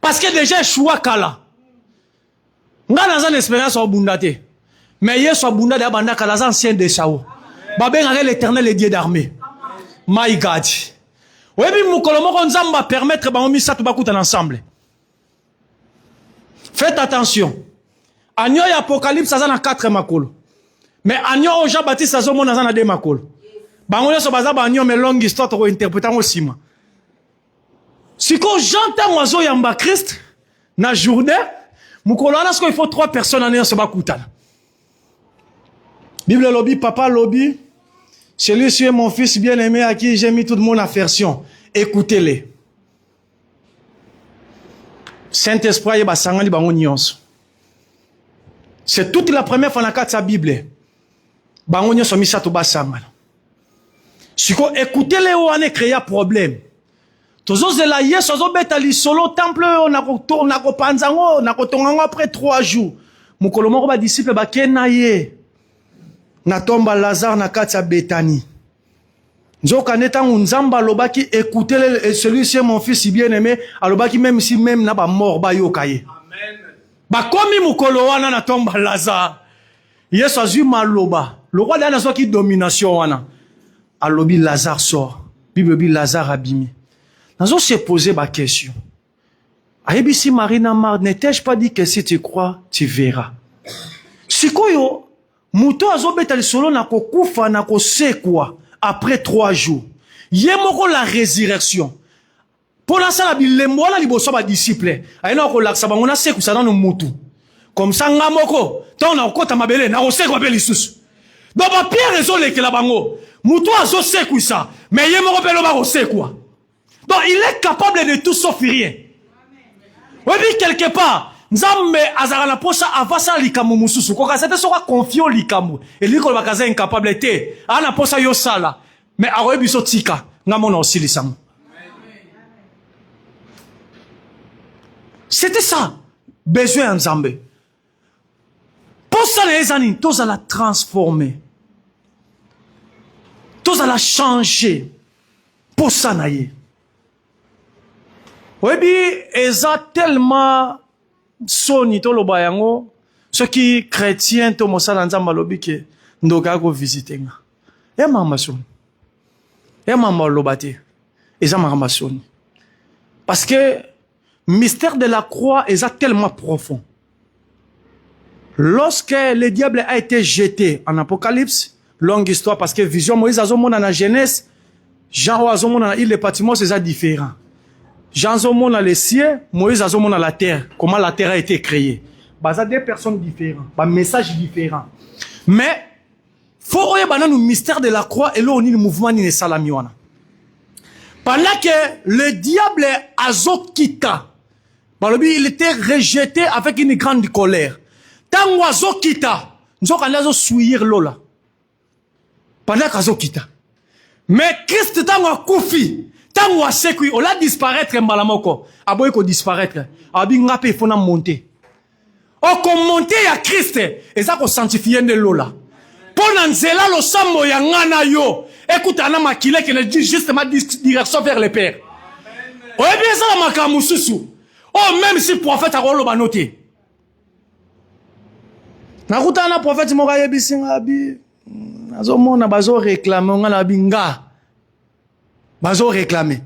Parce que déjà choix kala. Nga naza l'espérance au bundate. Mais hier soit bunda de banda kala ancien de sao. Babé ngare l'Éternel le Dieu d'armée. My God. Ouais bi mukolomo ko nzamba permettre ba omi satu bakuta ensemble. Faites attention. Agneau et Apocalypse ça na 4 makolo. Mais agneau au Jean-Baptiste ça zo mona na 2 makolo. Bango yo so baza ba agneau mais longue histoire to interpréter au cima. Si quand j'entends oiseau yamba Christ, na journée, moukolana il faut 3 personnes en ayant ce bakoutan. Bible lobby, papa lobby, celui-ci est mon fils bien-aimé à qui j'ai mis toute mon affection. Écoutez-les. Saint-Esprit, c'est toute la première fois dans la Bible. Bangonyo so misa to basangana. Si quand écoutez-les ou on créé un problème. Tozo zela yeso zo beta li solo temple na ko panzango na ko tongango après 3 jours. Mukolo moko ba disciple ba kenaye. Na tomba Lazare na kati ya Béthanie. Nzoka neta nzamba lobaki écoutez celui-ci est mon fils bien-aimé, alobaki même si même na ba mort ba yokaye. Amen. Ba komi mukolo wana na tomba Lazare. Yeso azui maloba. Le roi dana so ki domination wana. Alobi Lazare sort. Bible bi Lazare abimi. Nous allons se poser ma question. Aïbisi Marina Mar, n'étais-je pas dit que si tu crois, tu verras. Si koyo, muto azobeta li solo na ko kufa na ko sekwa après 3 jours. Yemoko la résurrection. Pour la sala bilembo la liboso ba disciple. Aïna ko laksa bango na seku sa dans mutu. Comme ça ngamoko, tant na kota mabele na ko sekwa pe lisusu. Donc ba Pierre ezo lekela bango. Muto azo seku ça, mais yemoko pe lo ba ko sekwa. Donc il est capable de tout sauf rien. Oui, quelque part, Nzambe azara la posa avasa likamu mususu. Koka c'était sera confiant likamu. Et lui ko bakaza incapabilité. Ana posa yo sala. Mais aroye biso tika. Ngamona aussi lisamu. C'était ça. Besoin Nzambe. Posa les années, tous à la transformer. Tous à la changer. Posa naye. Oui, eza tellement soni to loba yango ceux qui chrétiens to mosala nzamba lobi ke ndoka ko visiter nga. Ya mama soni. Ya mama lobate. Eza mama soni. Parce que mystère de la croix eza tellement profond. Lorsque le diable a été jeté en Apocalypse, longue histoire parce que vision Moïse a zomona na Genèse, Jean a zomona il les bâtiments c'est différent. Jean zomona les cieux, Moïse a zomona la terre, comment la terre a été créée. Bah deux personnes différentes, bah messages différents. Mais faut oyer banana le mystère de la croix et là on est le mouvement ni salamiwana. Pendant que le diable azokita, bah il était rejeté avec une grande colère. Tant azokita, nous allons souiller lola. Pendant qu'azokita. Mais Christ tant koufi, tant asekui, on l'a disparaître malamoko, aboy ko disparaître, abi ngape faut na monter. O ko monter à Christ et ça ko sanctifier de lola. Pona nzela lo sambo ya ngana yo. Écoute ana makile qui ne dit justement direction vers le Père. O bien ça la makamususu. Oh même si prophète a rolo banoté. Na kuta na prophète mo ka yebisinga abi. Azomona bazo réclamer ngana binga. Bazo réclamer.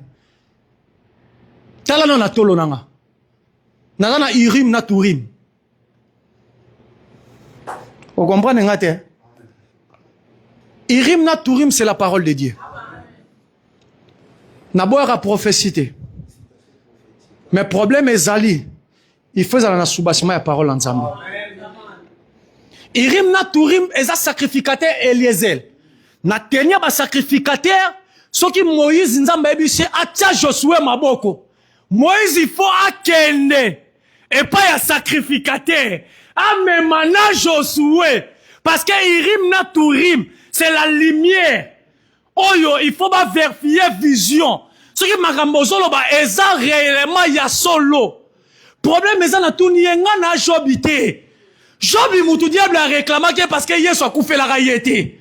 Tala na tolo nanga. Na Urim na Turim. Vous comprenez ngate? Urim na Turim c'est la parole de Dieu. Naboira prophétie. Mais problème est Zali. Il faut la soubasima la parole ensemble. Urim na Turim est un sacrificateur Eliezer. Na tenia ba sacrificateur ce qui Moïse nzamba ebise atia Josué maboko. Moïse il faut akende et pas un sacrificateur. Amemana Josué parce que Urim na Turim c'est la lumière. Oyo il faut pas vérifier vision. Ce qui makambozolo ba eza réellement ya solo. Problème eza na tunienga na jobité. Job mutu diable a réclamé parce que Yesu a coupé la rayete.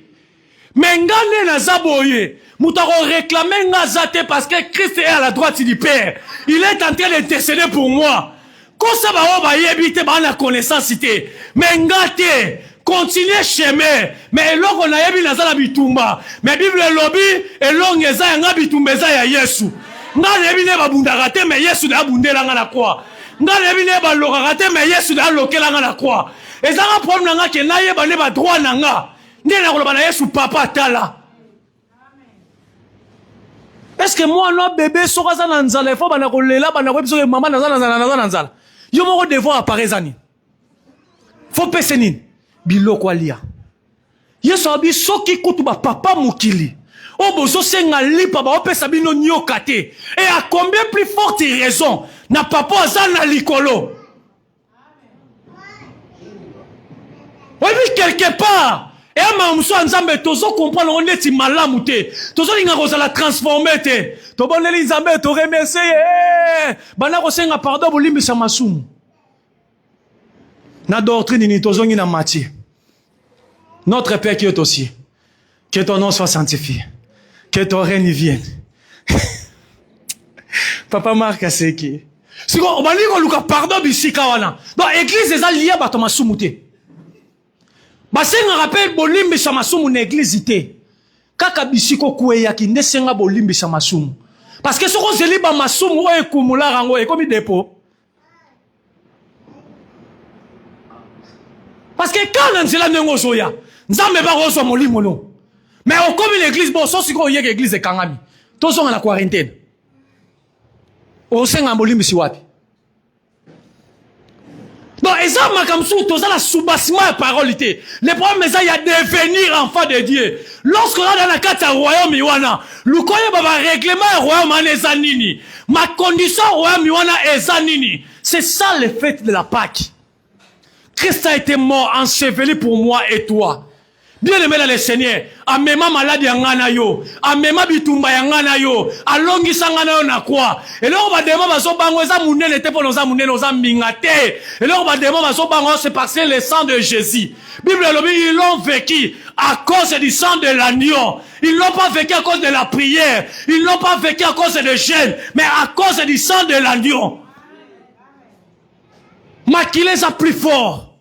Mais ngane na zaboye, mutu a réclamé ngazate parce que Christ est à la droite du Père. Il est en train d'intercéder pour moi. Quand ça va ba yebite ba na connaissance té. Mais ngate continuez chemin. Mais eloko na yebi na zala bitumba. Mais Bible lobi elonge eza nga bitumba eza ya Yesu. Ngane yebi ne ba bundaka te mais Yesu na bundela nga na croix. Ngane yebi ne ba lokaka te mais Yesu na lokela nga na croix. Et ça va prendre nga ke na yeba ne ba droit na nga. Ndé na koloba na Yesu papa tala. Est-ce que moi non bébé soka za na nzala faut bana kolela bana ko biso maman na nzala. Yo moko devoir apparaître ani. Faut pese nini. Biloko alia. Yesu abi soki kutu ba papa mukili. O bozo senga lipa ba opesa bino nyokate. Et à combien plus forte raison na papa azana likolo. Oui, quelque part. Et à ma mousso nzambe tozo comprendre on est malamu te. Tozo linga ko la transformer te. To boneli nzambe to remercier. Bana ko senga pardon bolimbisa masumu. Na doctrine ni tozo ngi na Matthieu. Notre Père qui est aux cieux, que ton nom soit sanctifié, que ton règne vienne. Papa Marc c'est qui? Si on va dire qu'on pardon bisika wana. Donc église eza lié ba to masumu te. Ba senga rappel bolimbi sa masumu na église te. Kaka bisiko kueya ki ndesenga bolimbi sa masumu. Parce que soko zeli ba masumu o ekumula rango e komi dépôt. Parce que quand on cela nengo soya, nzambe ba roso molimo no. Mais au comme l'église bon so siko yeke église kangami. Tozo na quarantaine. O senga molimo si wapi. Donc ezama comme sou toza la soubasima la parole. Le problème c'est il y a devenir enfant de Dieu. Lorsqu'on est dans la carte royaume iwana, lukoye baba règlement royaume aneza nini. Ma condition royaume iwana eza nini. C'est ça le fait de la Pâque. Christ a été mort, enseveli pour moi et toi. Bien aimé dans le Seigneur, amema maladi ya ngana yo, amema bitumba ya ngana yo, alongisa ngana yo na kwa. Et là on va demander baso bango eza munene te pour noza munene oza mingate. Et là on va demander baso bango c'est parce que le sang de Jésus. Bible lobi ils l'ont vécu à cause du sang de l'agneau. Ils l'ont pas vécu à cause de la prière, ils l'ont pas vécu à cause de jeûne, mais à cause du sang de l'agneau. Makila est plus fort.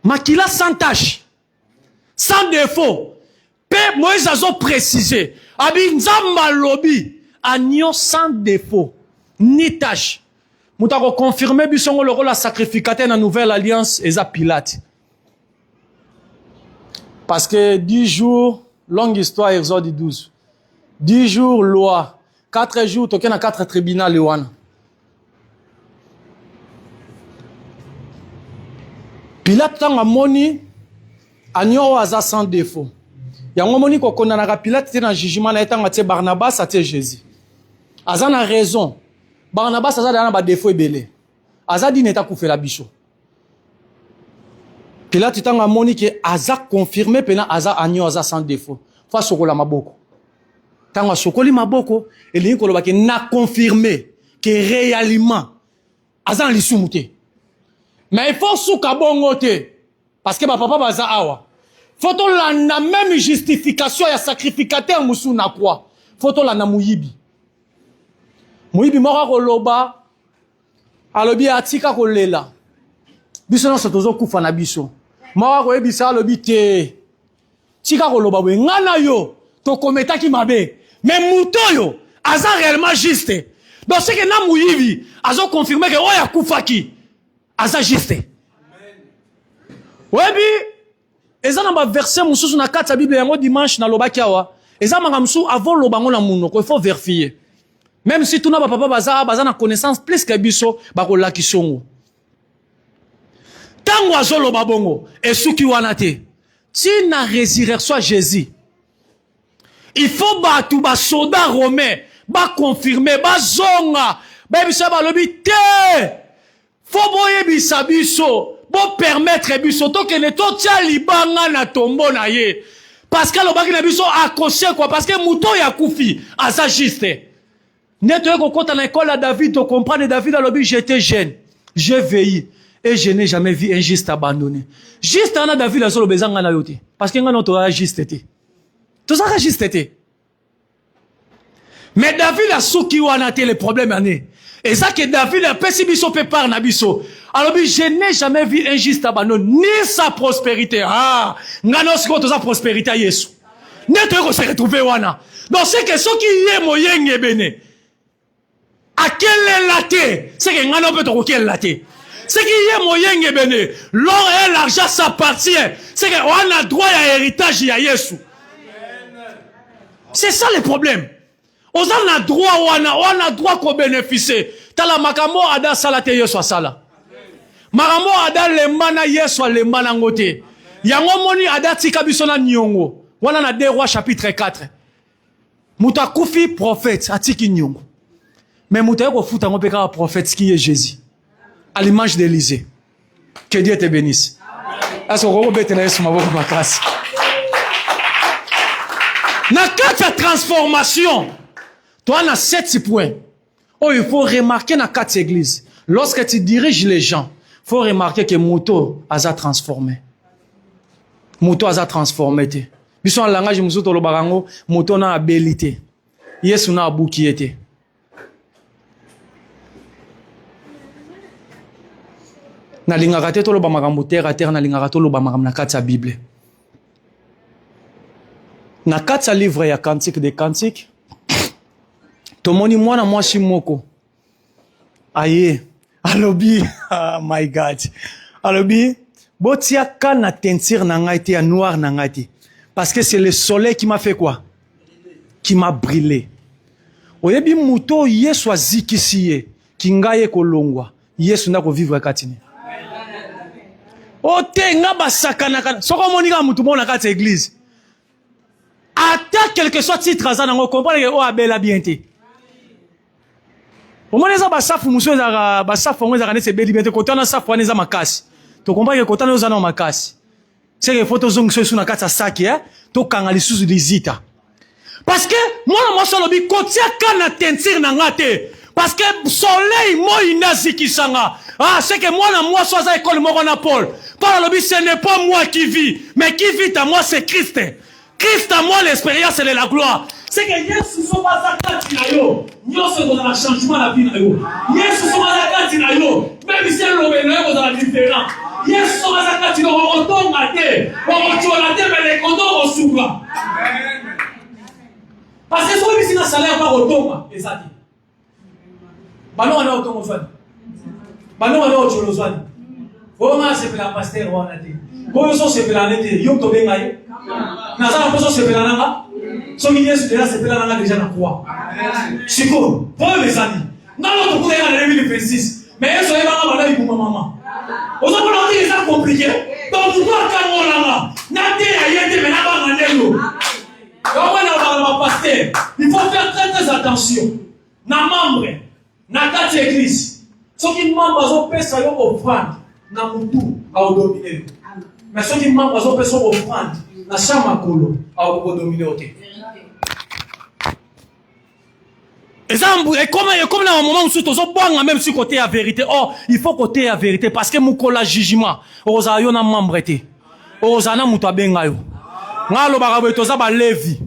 Makila sans tache. Sans défaut. Père Moïse a précisé. Abi nzamba lobi. Agneau sans défaut. Ni tache. Mouta ko confirmer bisongo le rôle à sacrificateur dans la nouvelle alliance et ça Pilate. Parce que 10 jours, longue histoire, Exode 12. 10 jours, loi. 4 jours, tu as 4 tribunaux, Léon. Pilate tanga moni, agneau aza sans défaut. Yango moni ko konana Pilate te na jugement na etanga te Barnabas a te Jésus. Aza na raison. Barnabas aza na ba défaut ebele. Aza di neta kufela biso. Pilate tanga moni ke aza confirmé pena aza agneau aza sans défaut. Fa sokola maboko. Tanga sokoli maboko elingi koloba ke na confirmé que réellement aza lisumuté. Mais il faut souka bongo te. Parce que papa baza awa. Faut la même justification ya sacrificateur musu na quoi. Faut la na muyibi. Muyibi mora koloba alobi atika kolela. Biso na sotozo kufa na biso. Mora ko ebisa alobi te. Tika koloba we ngana yo to kometa ki mabe. Mais muto yo aza réellement juste. Donc c'est que na muyibi azo confirmer que oya kufa ki. Aza juste. Webi, eza na ba verset mususu na kati ya Bible yango dimanche na lobaki awa. Eza mangamsu avant lobango na munoko, il faut vérifier. Même si tuna ba papa baza na connaissance plus que biso ba ko lakisongo. Tango azo loba bongo esuki wana te. Ti na résurrection Jésus. Il faut ba tu ba soldat romain ba confirmer ba zonga. Ba biso ba lobi te. Faut boye bisabiso, bon permettre biso to que ne to tia libanga na tombo na ye. Parce que lobaki na biso accroché quoi parce que mouton ya kufi asa juste. Neto ko kota na école à David to comprendre David a lobi j'étais jeune, j'ai veillé et je n'ai jamais vu un juste abandonné. Juste ana David a solo bezanga na yote parce que ngana to juste été. To ça juste été. Mais David a souki wana te le problème ané. Et ça que David a pessi biso pépar na biso. Alors je n'ai jamais vu un juste abandon ni sa prospérité. Ah, ngano siko to sa prospérité à Yesu. Neto ko se retrouver wana. Donc c'est que ceux qui y moyenge bene. À quel laté, c'est que ngano peut to quel laté. C'est qui y moyenge bene. L'or et l'argent s'appartient. C'est que on a droit à héritage à Yesu. C'est ça le problème. On a droit, on a droit qu'on bénéficie. Tala makamo ada salate yeso sala. Makamo ada lembana yeso lembana ngote. Yango moni ada tika bisona nyongo. Wana na 2 Rois chapitre 4. Muta kufi prophète atiki nyongo. Mais muta ko futa ngo peka prophète qui est Jésus. À l'image d'Élisée. Que Dieu te bénisse. Est-ce qu'on peut tenir sur ma voix ma classe? Na kata transformation. Toi, on a 7 points. Oh, il faut remarquer dans 4 églises. Lorsque tu diriges les gens, il faut remarquer que Mouto a transformé. Mouto a transformé. Bisous en langage, Mouto le barango, Mouto na abilité. Yesu na abouki été. Na lingakate to lo ba makambo terre à terre na lingakato lo ba makam na 4 Bible. Na 4 livre ya cantique des cantiques. Tomoni mwana mwasi moko. Aye. Alobi. Oh my God. Alobi. Botia kana teinture na ngai te ya noir na ngai te. Parce que c'est le soleil qui m'a fait quoi? Qui m'a brûlé. Oyebi muto Yesu azikisiye. Kingaye kolongwa. Yesu na ko vivre katine. Ote nga basakana kana. Soko monika mutu mona kati église. Ata quel que soit titre azana ngo comprendre que o abela bien te. Au moins les abasafu muso za basafu ngo za kanese beli bien te kotana safu wana za makasi. To comprendre que kotana za na makasi. C'est que photo zong so na kata saki to kanga lisusu lizita. Parce que moi solo bi kotia kana teinture na ngate. Parce que soleil mo inaziki sanga. Ah, c'est que moi so za école moko na Paul. Paul lobi ce n'est pas moi qui vis, mais qui vit à moi c'est Christ. Christ à moi l'expérience et la gloire. C'est que Yesu so pas zakati na yo. Nyoso ko na changement la vie na yo. Yesu so pas zakati na yo. Même si le bénévole ko na différent. Yesu so pas zakati na otonga te. Ochola te mais les condors au souba. Amen. Parce que so bisi na salaire pas otonga ezati. Balo na otonga fani. Bano bano ocholozwani. Oma sepela pasteur wana te. Boyo so sepela nete yo to benga ye. Na za poso sepela nanga. So ki Yesu de la sepela nanga déjà na croix. Siko, boyo bezani. Nalo to kutenga na 2026. Mais Yesu eba nga bana bikuma mama. Ozo bona ti ça compliqué. Donc tu dois kangola na te ayete mais na ba ngandelo. Il faut faire très attention. Na membre, na kati église. Ceux qui membres ont payé ça offrande, na mutu a dominer. Mais ceux qui membres ont payé ça offrande, na chama kolo a dominer oté. Et comme dans un moment où tu as même sur côté la vérité. Oh, il faut côté la vérité parce que mon collage jugement. Oza yo na membre té. Oza na mutu abenga yo. Ngalo barabe toza ba levi.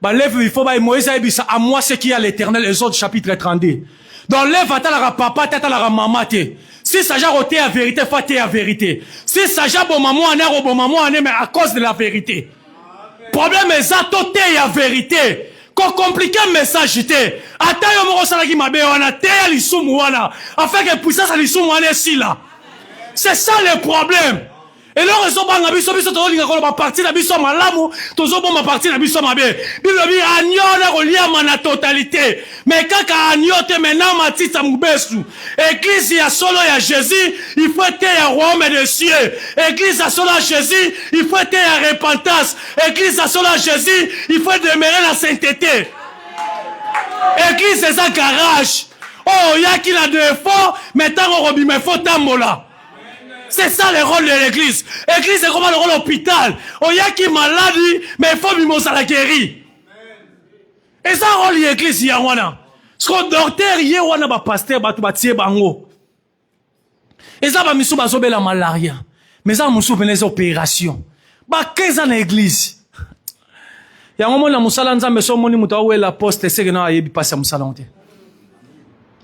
Ba levi il faut ba Moïse abisa à moi ce qui est à l'Éternel les autres chapitre 32. Dans lève atala papa tata la maman té. Si ça ja roté la vérité faut té la vérité. Si ça ja bon maman ané bon maman ané mais à cause de la vérité. Problème est ça toté la vérité. Ko compliqué message té. Ata yo mo sala ki mabe wana té ali sumu wana. Afin que puissance ali sumu wana si là. C'est ça le problème. Et là, ils ont pas biso biso to linga ko ba parti na biso malamu, tozo bon ma parti na biso mabe. Bible bi anyo na ko liama na totalité. Mais kaka anyo te maintenant matita mubesu. Église ya solo ya Jésus, il faut être ya royaume des cieux. Église ya solo ya Jésus, il faut être ya repentance. Église ya solo ya Jésus, il faut demeurer la sainteté. Église c'est un garage. Oh, ya qui la défaut, maintenant on robi me faut tamola. C'est ça le rôle de l'église. L'église c'est comme le rôle de l'hôpital. Oh, il y a qui est malade, mais il faut vivre la guérir. Et ça, rôle de l'église, il y a wana. Ce que le docteur, il y a wana, ba pasteur, ba tubatie bango. Et ça, ba misou, ba zobe la malaria. Mais ça, misou, ben les opérations. Ba 15 ans l'église. Il y a un moment, la moussala, nzambe, so moni, mouta, oué la poste, c'est que non, ayebi passe à moussala, onte.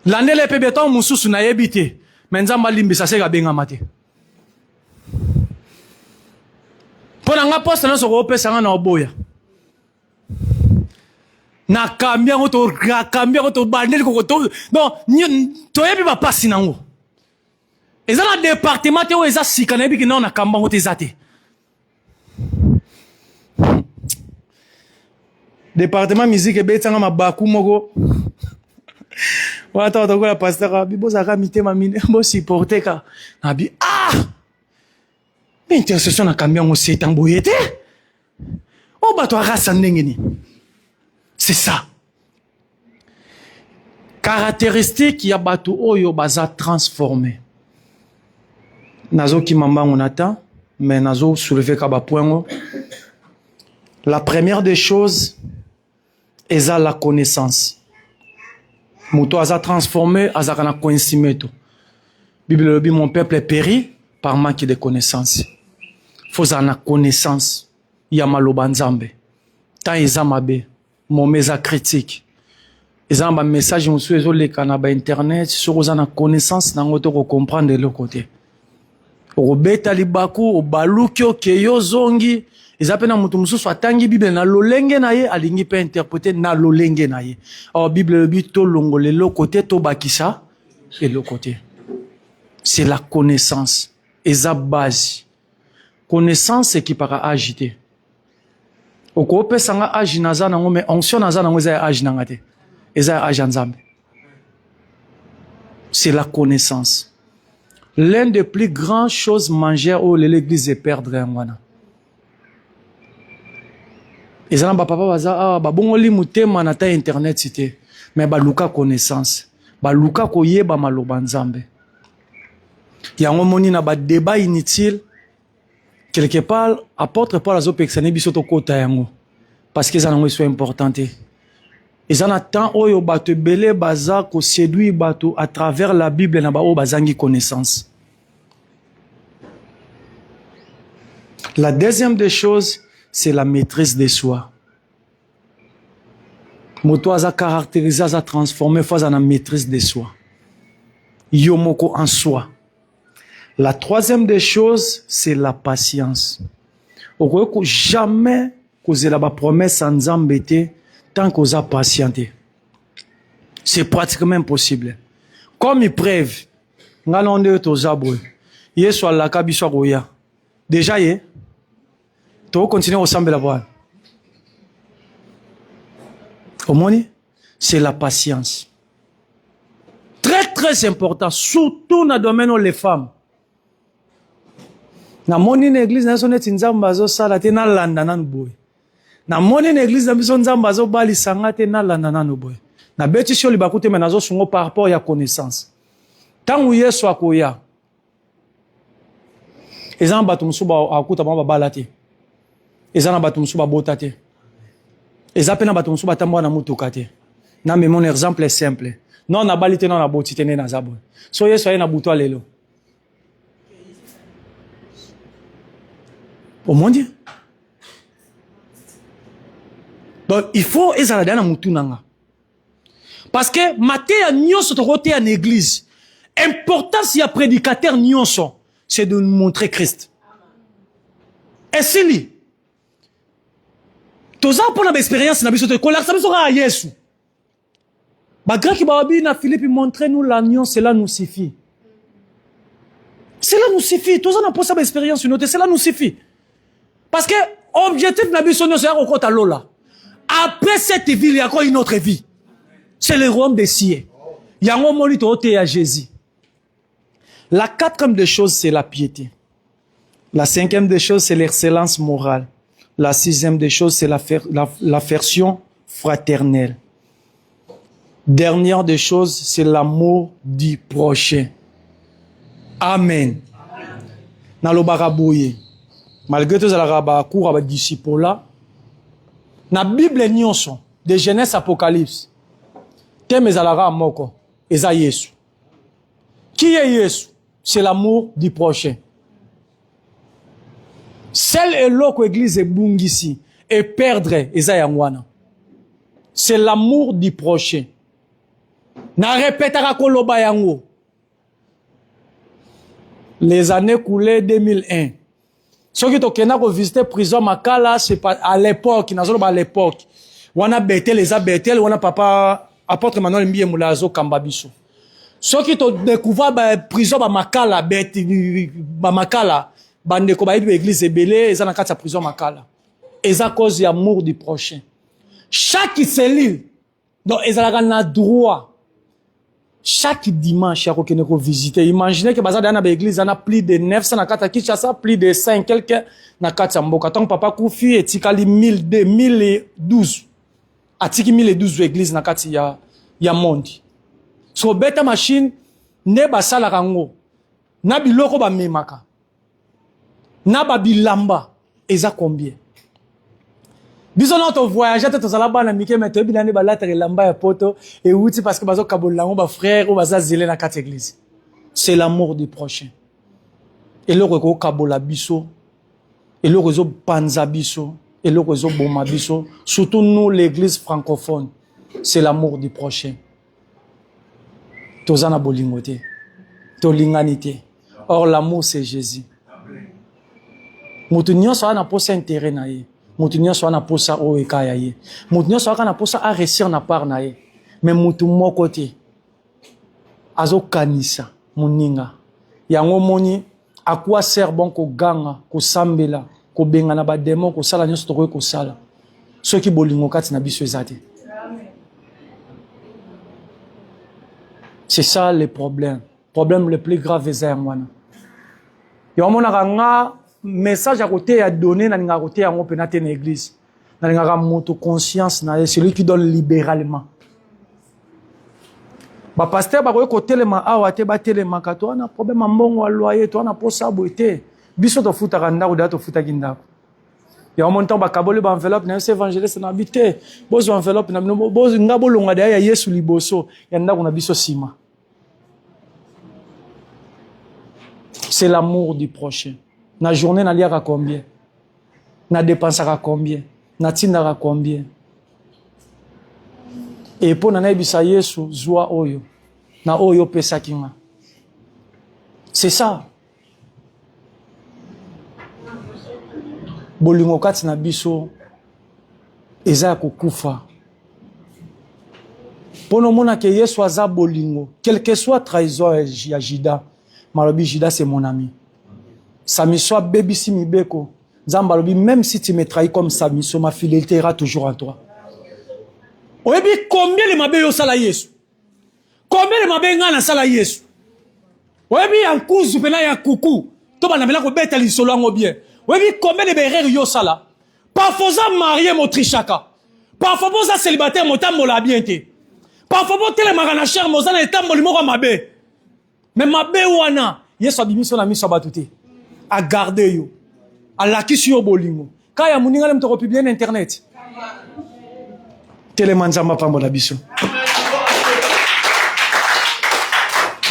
L'année, les pébétons, moussou, sou na yebite. Mais nzamba limbi, ça, c'est que benga mate. Pona nga poste na soko opesa nga na oboya. Na kambia ngoto bandeli ko to. Non, to yebi ba pasi nango. Eza na département te o eza sika na yebi ki na kamba ngoto ezate. Département musique ebetanga mabaku moko. Wata ko la pasteur bi boza ka mitema mine bo supporter ka. Na bi intercession na kambia ngo setan boyete. O bato arasa ndengeni. C'est ça. Caractéristique ya bato oyo baza transformé. Nazo ki mamba on attend, mais nazo soulever ka ba point. La première des choses est la connaissance. Moto aza transformé, aza kana connaissance. Bible dit mon peuple est péri par manque de connaissance. Faut en connaissance. Ya maloba nzambe. Tant eza mabe, momeza critique. Eza ba message musu ezo leka na ba internet, sur ozana connaissance na ngoto ko comprendre de l'autre côté. Robeta libaku obaluki okeyo zongi, eza pena mutu mususu atangi Bible na lolenge na ye alingi pe interpréter na lolenge na ye. Or Bible le but to longole l'autre côté to bakisa et l'autre côté. C'est la connaissance. Eza base. Connaissance qui para agiter. Oko pesa nga agi naza nango mais onction naza nango eza agi nanga te. Eza agi nzambe. C'est la connaissance. L'un des plus grandes choses manger au l'église est perdre ngwana. Eza na ba papa baza ba bongoli mutema na ta internet cité mais ba luka connaissance. Ba luka koyeba maloba nzambe. Yango moni na ba débat inutile. Quelque part, apôtre Paul a zopexané bisoto kota yango. Parce que ça n'en est important. Et ça n'attend oyo bato belé baza ko séduit bato à travers la Bible na ba o bazangi connaissance. La deuxième des choses, c'est la maîtrise de soi. Moto aza caractérisé, aza transformé, fois à la maîtrise de soi. Yomoko en soi. La troisième des choses, c'est la patience. Oko jamais causer la promesse en zambete tant qu'on a patienté. C'est pratiquement impossible. Comme il preuve, ngana onde toza boye yesu alaka biso akoya déjà ye tokokontinue kosambela bwana omoni c'est la patience très très important surtout na domaine les femmes namoni na église na biso neti nzambe azosala te nalanda nanu boye namoni na église na biso nzambe azobalisanga te nalanda nanu boye nabeti sio libaku te me nazosungo par rapport ya connaissance ntango yesu akoya eza na bato mosusu akuta bango babala te eza na bato mosusu babota te eza mpe na bato mosusu batambola na mutuka te na me mon exemple est simple non nabali te non naboti te nde naza boye so yesu aye na butu lelo omondi donc il faut ezala dana mutu nanga parce que mateya nyonso tokoteya na église importance ya prédicateur nyonso c'est de nous montrer Christ esili toza mpona baexpérience na biso te kolakisa biso kaka yesu bagreki bawabi na Philippe montrez nous l'agneau cela nous suffit cela nous suffit toza na mposa baexpérience une autre cela nous suffit parce que objectif na biso nyonso ya kokota lola après cette vie il y a encore une autre vie c'est le royaume des cieux yango moni toteya Jésus. La quatrième des choses, c'est la piété. La cinquième des choses, c'est l'excellence morale. La sixième des choses, c'est l'affection fraternelle. Dernière des choses, c'est l'amour du prochain. Amen. Nalobaka boye. Malgré tout ça, la cour avec disciples là. Na Bible nyonso de Genèse Apocalypse. Thème ezalaka moko. Eza Yesu. Qui est Yesu? C'est l'amour du prochain. Celle et l'autre église est bungisi et perdre eza yangwana. C'est l'amour du prochain. Na répétera koloba yango. Les années coulées 2001. Ceux qui tokena ko visiter prison Makala, c'est pas à l'époque, nazolo à l'époque. Wana betel les abetel, wana papa apôtre Manuel Mbiye Mulazo Kambabiso. Ceux qui ont découvert la prison de Makala, Makala, bande ko baïbi église ebele, ils ont na kati prison Makala. Ils à cause de l'amour du prochain. Chaque cellule, donc ils ont na droit. Chaque dimanche, il y a ko visiter. Imaginez que bazar dans l'église, il y a plus de 900 na kati Kinshasa, plus de 5 quelqu'un na kati Mboka. Tant papa Koufi et tikali 1012. Atiki 1012 église na kati ya monde. So beta machine ne basala rango na biloko ba memaka na ba bilamba eza combien biso na to voyager te tozala bana mike mete bilane ba latere lamba ya poto et outi parce que bazo kabolango ba frère ou baza zele na kat église c'est l'amour du prochain et le ko kabola biso et le réseau panza biso et le réseau boma biso surtout nous l'église francophone c'est l'amour du prochain. Tozana bolingote, tolinganité. Or l'amour c'est Jésus. Mutu nyonso ana posa intérêt na ye. Mutu nyonso ana posa o ekaya ye. Mutu nyonso ana posa a réussir na part na ye. Mais mutu moko te azo kanisa muninga. Yango moni à quoi sert bon ko ganga, ko sambela, ko benga na ba démon ko sala nyonso to ko sala. Ceux qui bolingo kati na biso ezate. C'est ça le problème. Problème le plus grave est ça. Il y a un message à côté à donner dans la côté à l'église. Dans la conscience, celui qui donne libéralement. Ba pasteur ba côté le ma awa te ba telema ka to na problème mbongo wa loyer to na posa boité. Biso to futa kanda ou to futa kinda. Il y a un montant ba kabole ba enveloppe na ce évangéliste na habité. Bozo enveloppe na bozo ngabo longa de ya Yesu liboso. Ya ndako na biso sima. C'est l'amour du prochain. Na journée na liaka combien? Na dépensera combien? Na tindara combien? Et pour na ebisa Yesu zwa oyo. Na oyo pesa kinga. C'est ça. Bolingo kati na biso eza kokufa. Pour nous mona que Yesu aza bolingo, quel que soit trahison ya Jida, malobi Jida c'est mon ami. Samiso baby si mibeko, Zambalobi même si tu me trahis comme Samiso, ma fidélité ira toujours en toi. Oyebi combien de mabe yo sala Yesu? Combien de mabe ngana sala Yesu? Oyebi en kuzu pena ya kuku, to bana mela ko beta lisolo ngo bien. Oyebi combien de berere yo sala? Parfois ça marié motrichaka. Parfois ça célibataire motambola bien te. Parfois bon tele magana cher mozana etamboli moko mabe. Mais mabe wana, Yesu abimiso na miso batute. A garder yo. A lakisi yo bolingo. Kaya muninga le mtoko publier na internet. Telemanzamba pambola biso.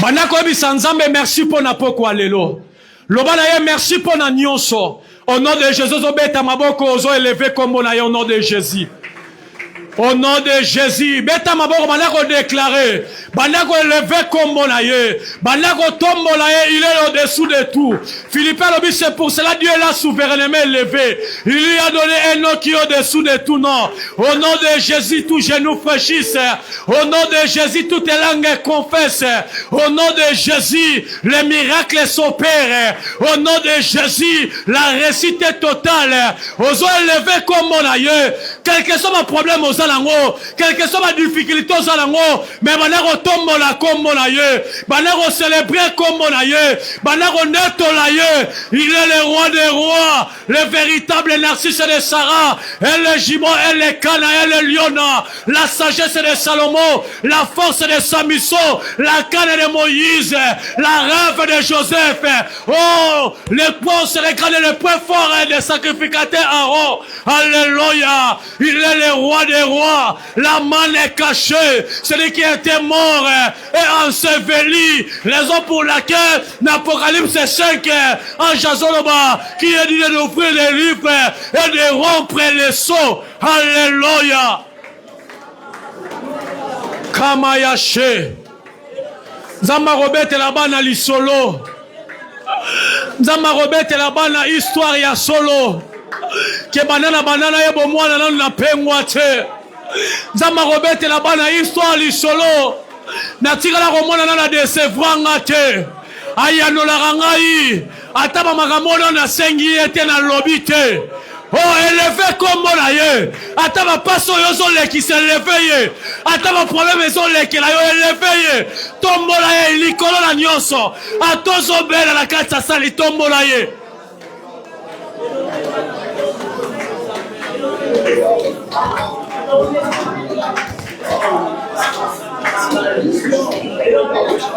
Banako ebisa nzambe merci pour na poko lelo. Lobana ye merci pour na nyonso. Au nom de Jésus obeta maboko ozo élevé comme na au nom de Jésus. Au nom de Jésus, beta maboko banako déclarer, banako élevé comme monaye, banako tombonaye, il est au-dessous de tout. Philippin Lobi, c'est pour cela Dieu l'a souverainement élevé. Il lui a donné un nom qui est au-dessous de tout nom. Au nom de Jésus, tout genou fléchisse. Au nom de Jésus, toute langue confesse. Au nom de Jésus, les miracles s'opèrent. Au nom de Jésus, la réussite est totale. Oso élevé comme monaye, quel que soit mon problème aux quelle que soit ma difficulté aux alango, mais banako tombola comme monaye, banako célébrer comme monaye, banako netolaye, il est le roi des rois, le véritable Narcisse de Sarah, et le Jimon, et le Cana, et le Liona, la sagesse de Salomon, la force de Samson, la canne de Moïse, la rêve de Joseph, oh, le point se regarde le point fort des sacrificateurs Aaron, alléluia, il est le roi des rois. La manne est cachée, celui qui était mort et enseveli, raison pour laquelle l'Apocalypse 5 en Jazoloba qui est dit d'ouvrir les livres et de rompre les sceaux. Alléluia. Kamayashe Zama Robert là-bas na lisolo, Zama Robert là-bas na histoire ya solo ke banana ye bomwana nanu na pengwa te. Zama Robert la bana histoire lisolo na tika la komona na décevra te ayanola ngai ataba makambo na sengi ete na lobi te. Oh, élevé comme monaye ataba paso yozo leki se levé ataba problème yozo leki la yo élevé tombola ye likolo na nyonso atozo bela la kata sali tombola ye.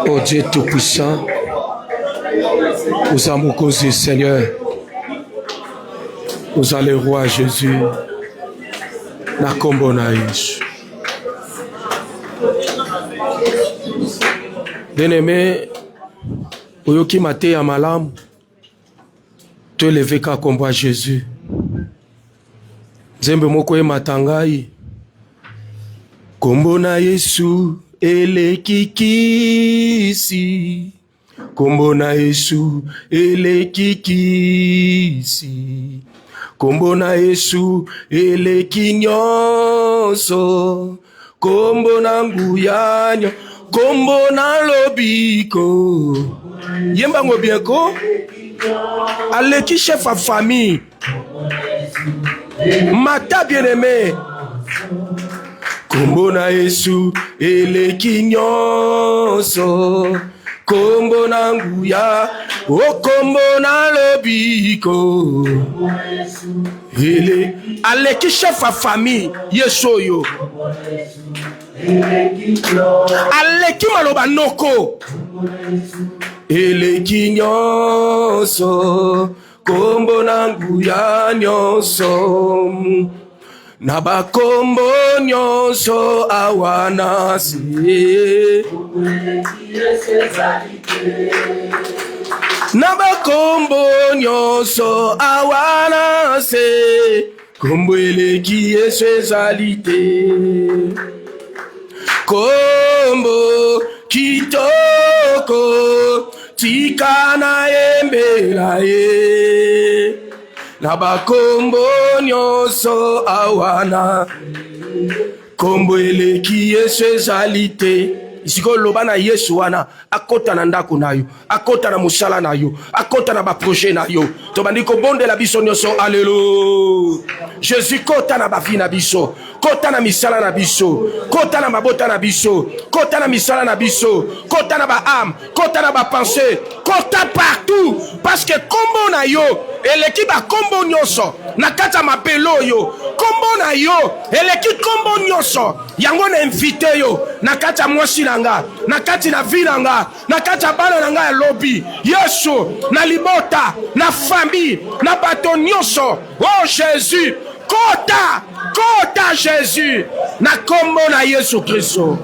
Oh Dieu Tout-Puissant, nous avons causé Seigneur, nous allons le roi Jésus, na kombo na Yesu. Bien-aimé, oyoki mate ya malamu, te lever ka kombo Jésus. Zembe moko e matangai, kombo na Yesu elekikisi, kombo na Yesu elekikisi, kombo na Yesu elekinyonso, kombo na nguyanyo, kombo na lobiko. Yemba ngo bienko, aleki chef à famille. Mata bien-aimé, kombo na Yesu eleki nyonso, kombo na nguya, o kombo na lobiko. Ele aleki chef à famille Yesu yo. Aleki maloba noko. Eleki nyonso, kombo na nguya nyonso, na bakombo nyonso awana se, na bakombo nyonso awana se, kombo eleki Yesu ezalite, kombo kitoko tikana embela ye, na bakombo nyonso awana, kombo eleki Yesu ezali te. Isiko loba na Yesu wana akota na ndako na yo, akota na musala na yo, akota na ba projet na yo. To bandiko bonde la biso nyonso. Alléluia. Jésus kota na ba vie na biso, kota na misala na biso, kota na mabota na biso, kota na misala na biso, kota na ba âme, kota na ba pensée, kota partout parce que kombo na yo eleki ba kombo nyonso na kata mapelo yo, kombo na yo eleki kombo nyonso yango na invité yo na kata mwasi nanga, na kati na vie nanga, na kata bana nanga ya lobi Yesu, na libota, na famille, na bato nyonso. Oh Jésus, kota, kota Jésus, na kombo na Yesu Kristo.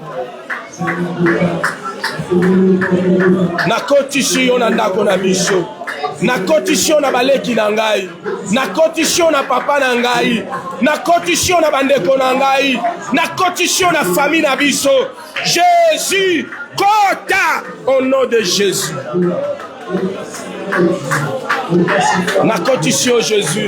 Na kotisi yo na ndako na biso, na kotisi yo na baleki na ngai, na kotisi yo na papa na ngai, na kotisi yo na bandeko na ngai, na kotisi yo na famille na biso. Jésus, kota au nom de Jésus. Na kotisi yo Jésus.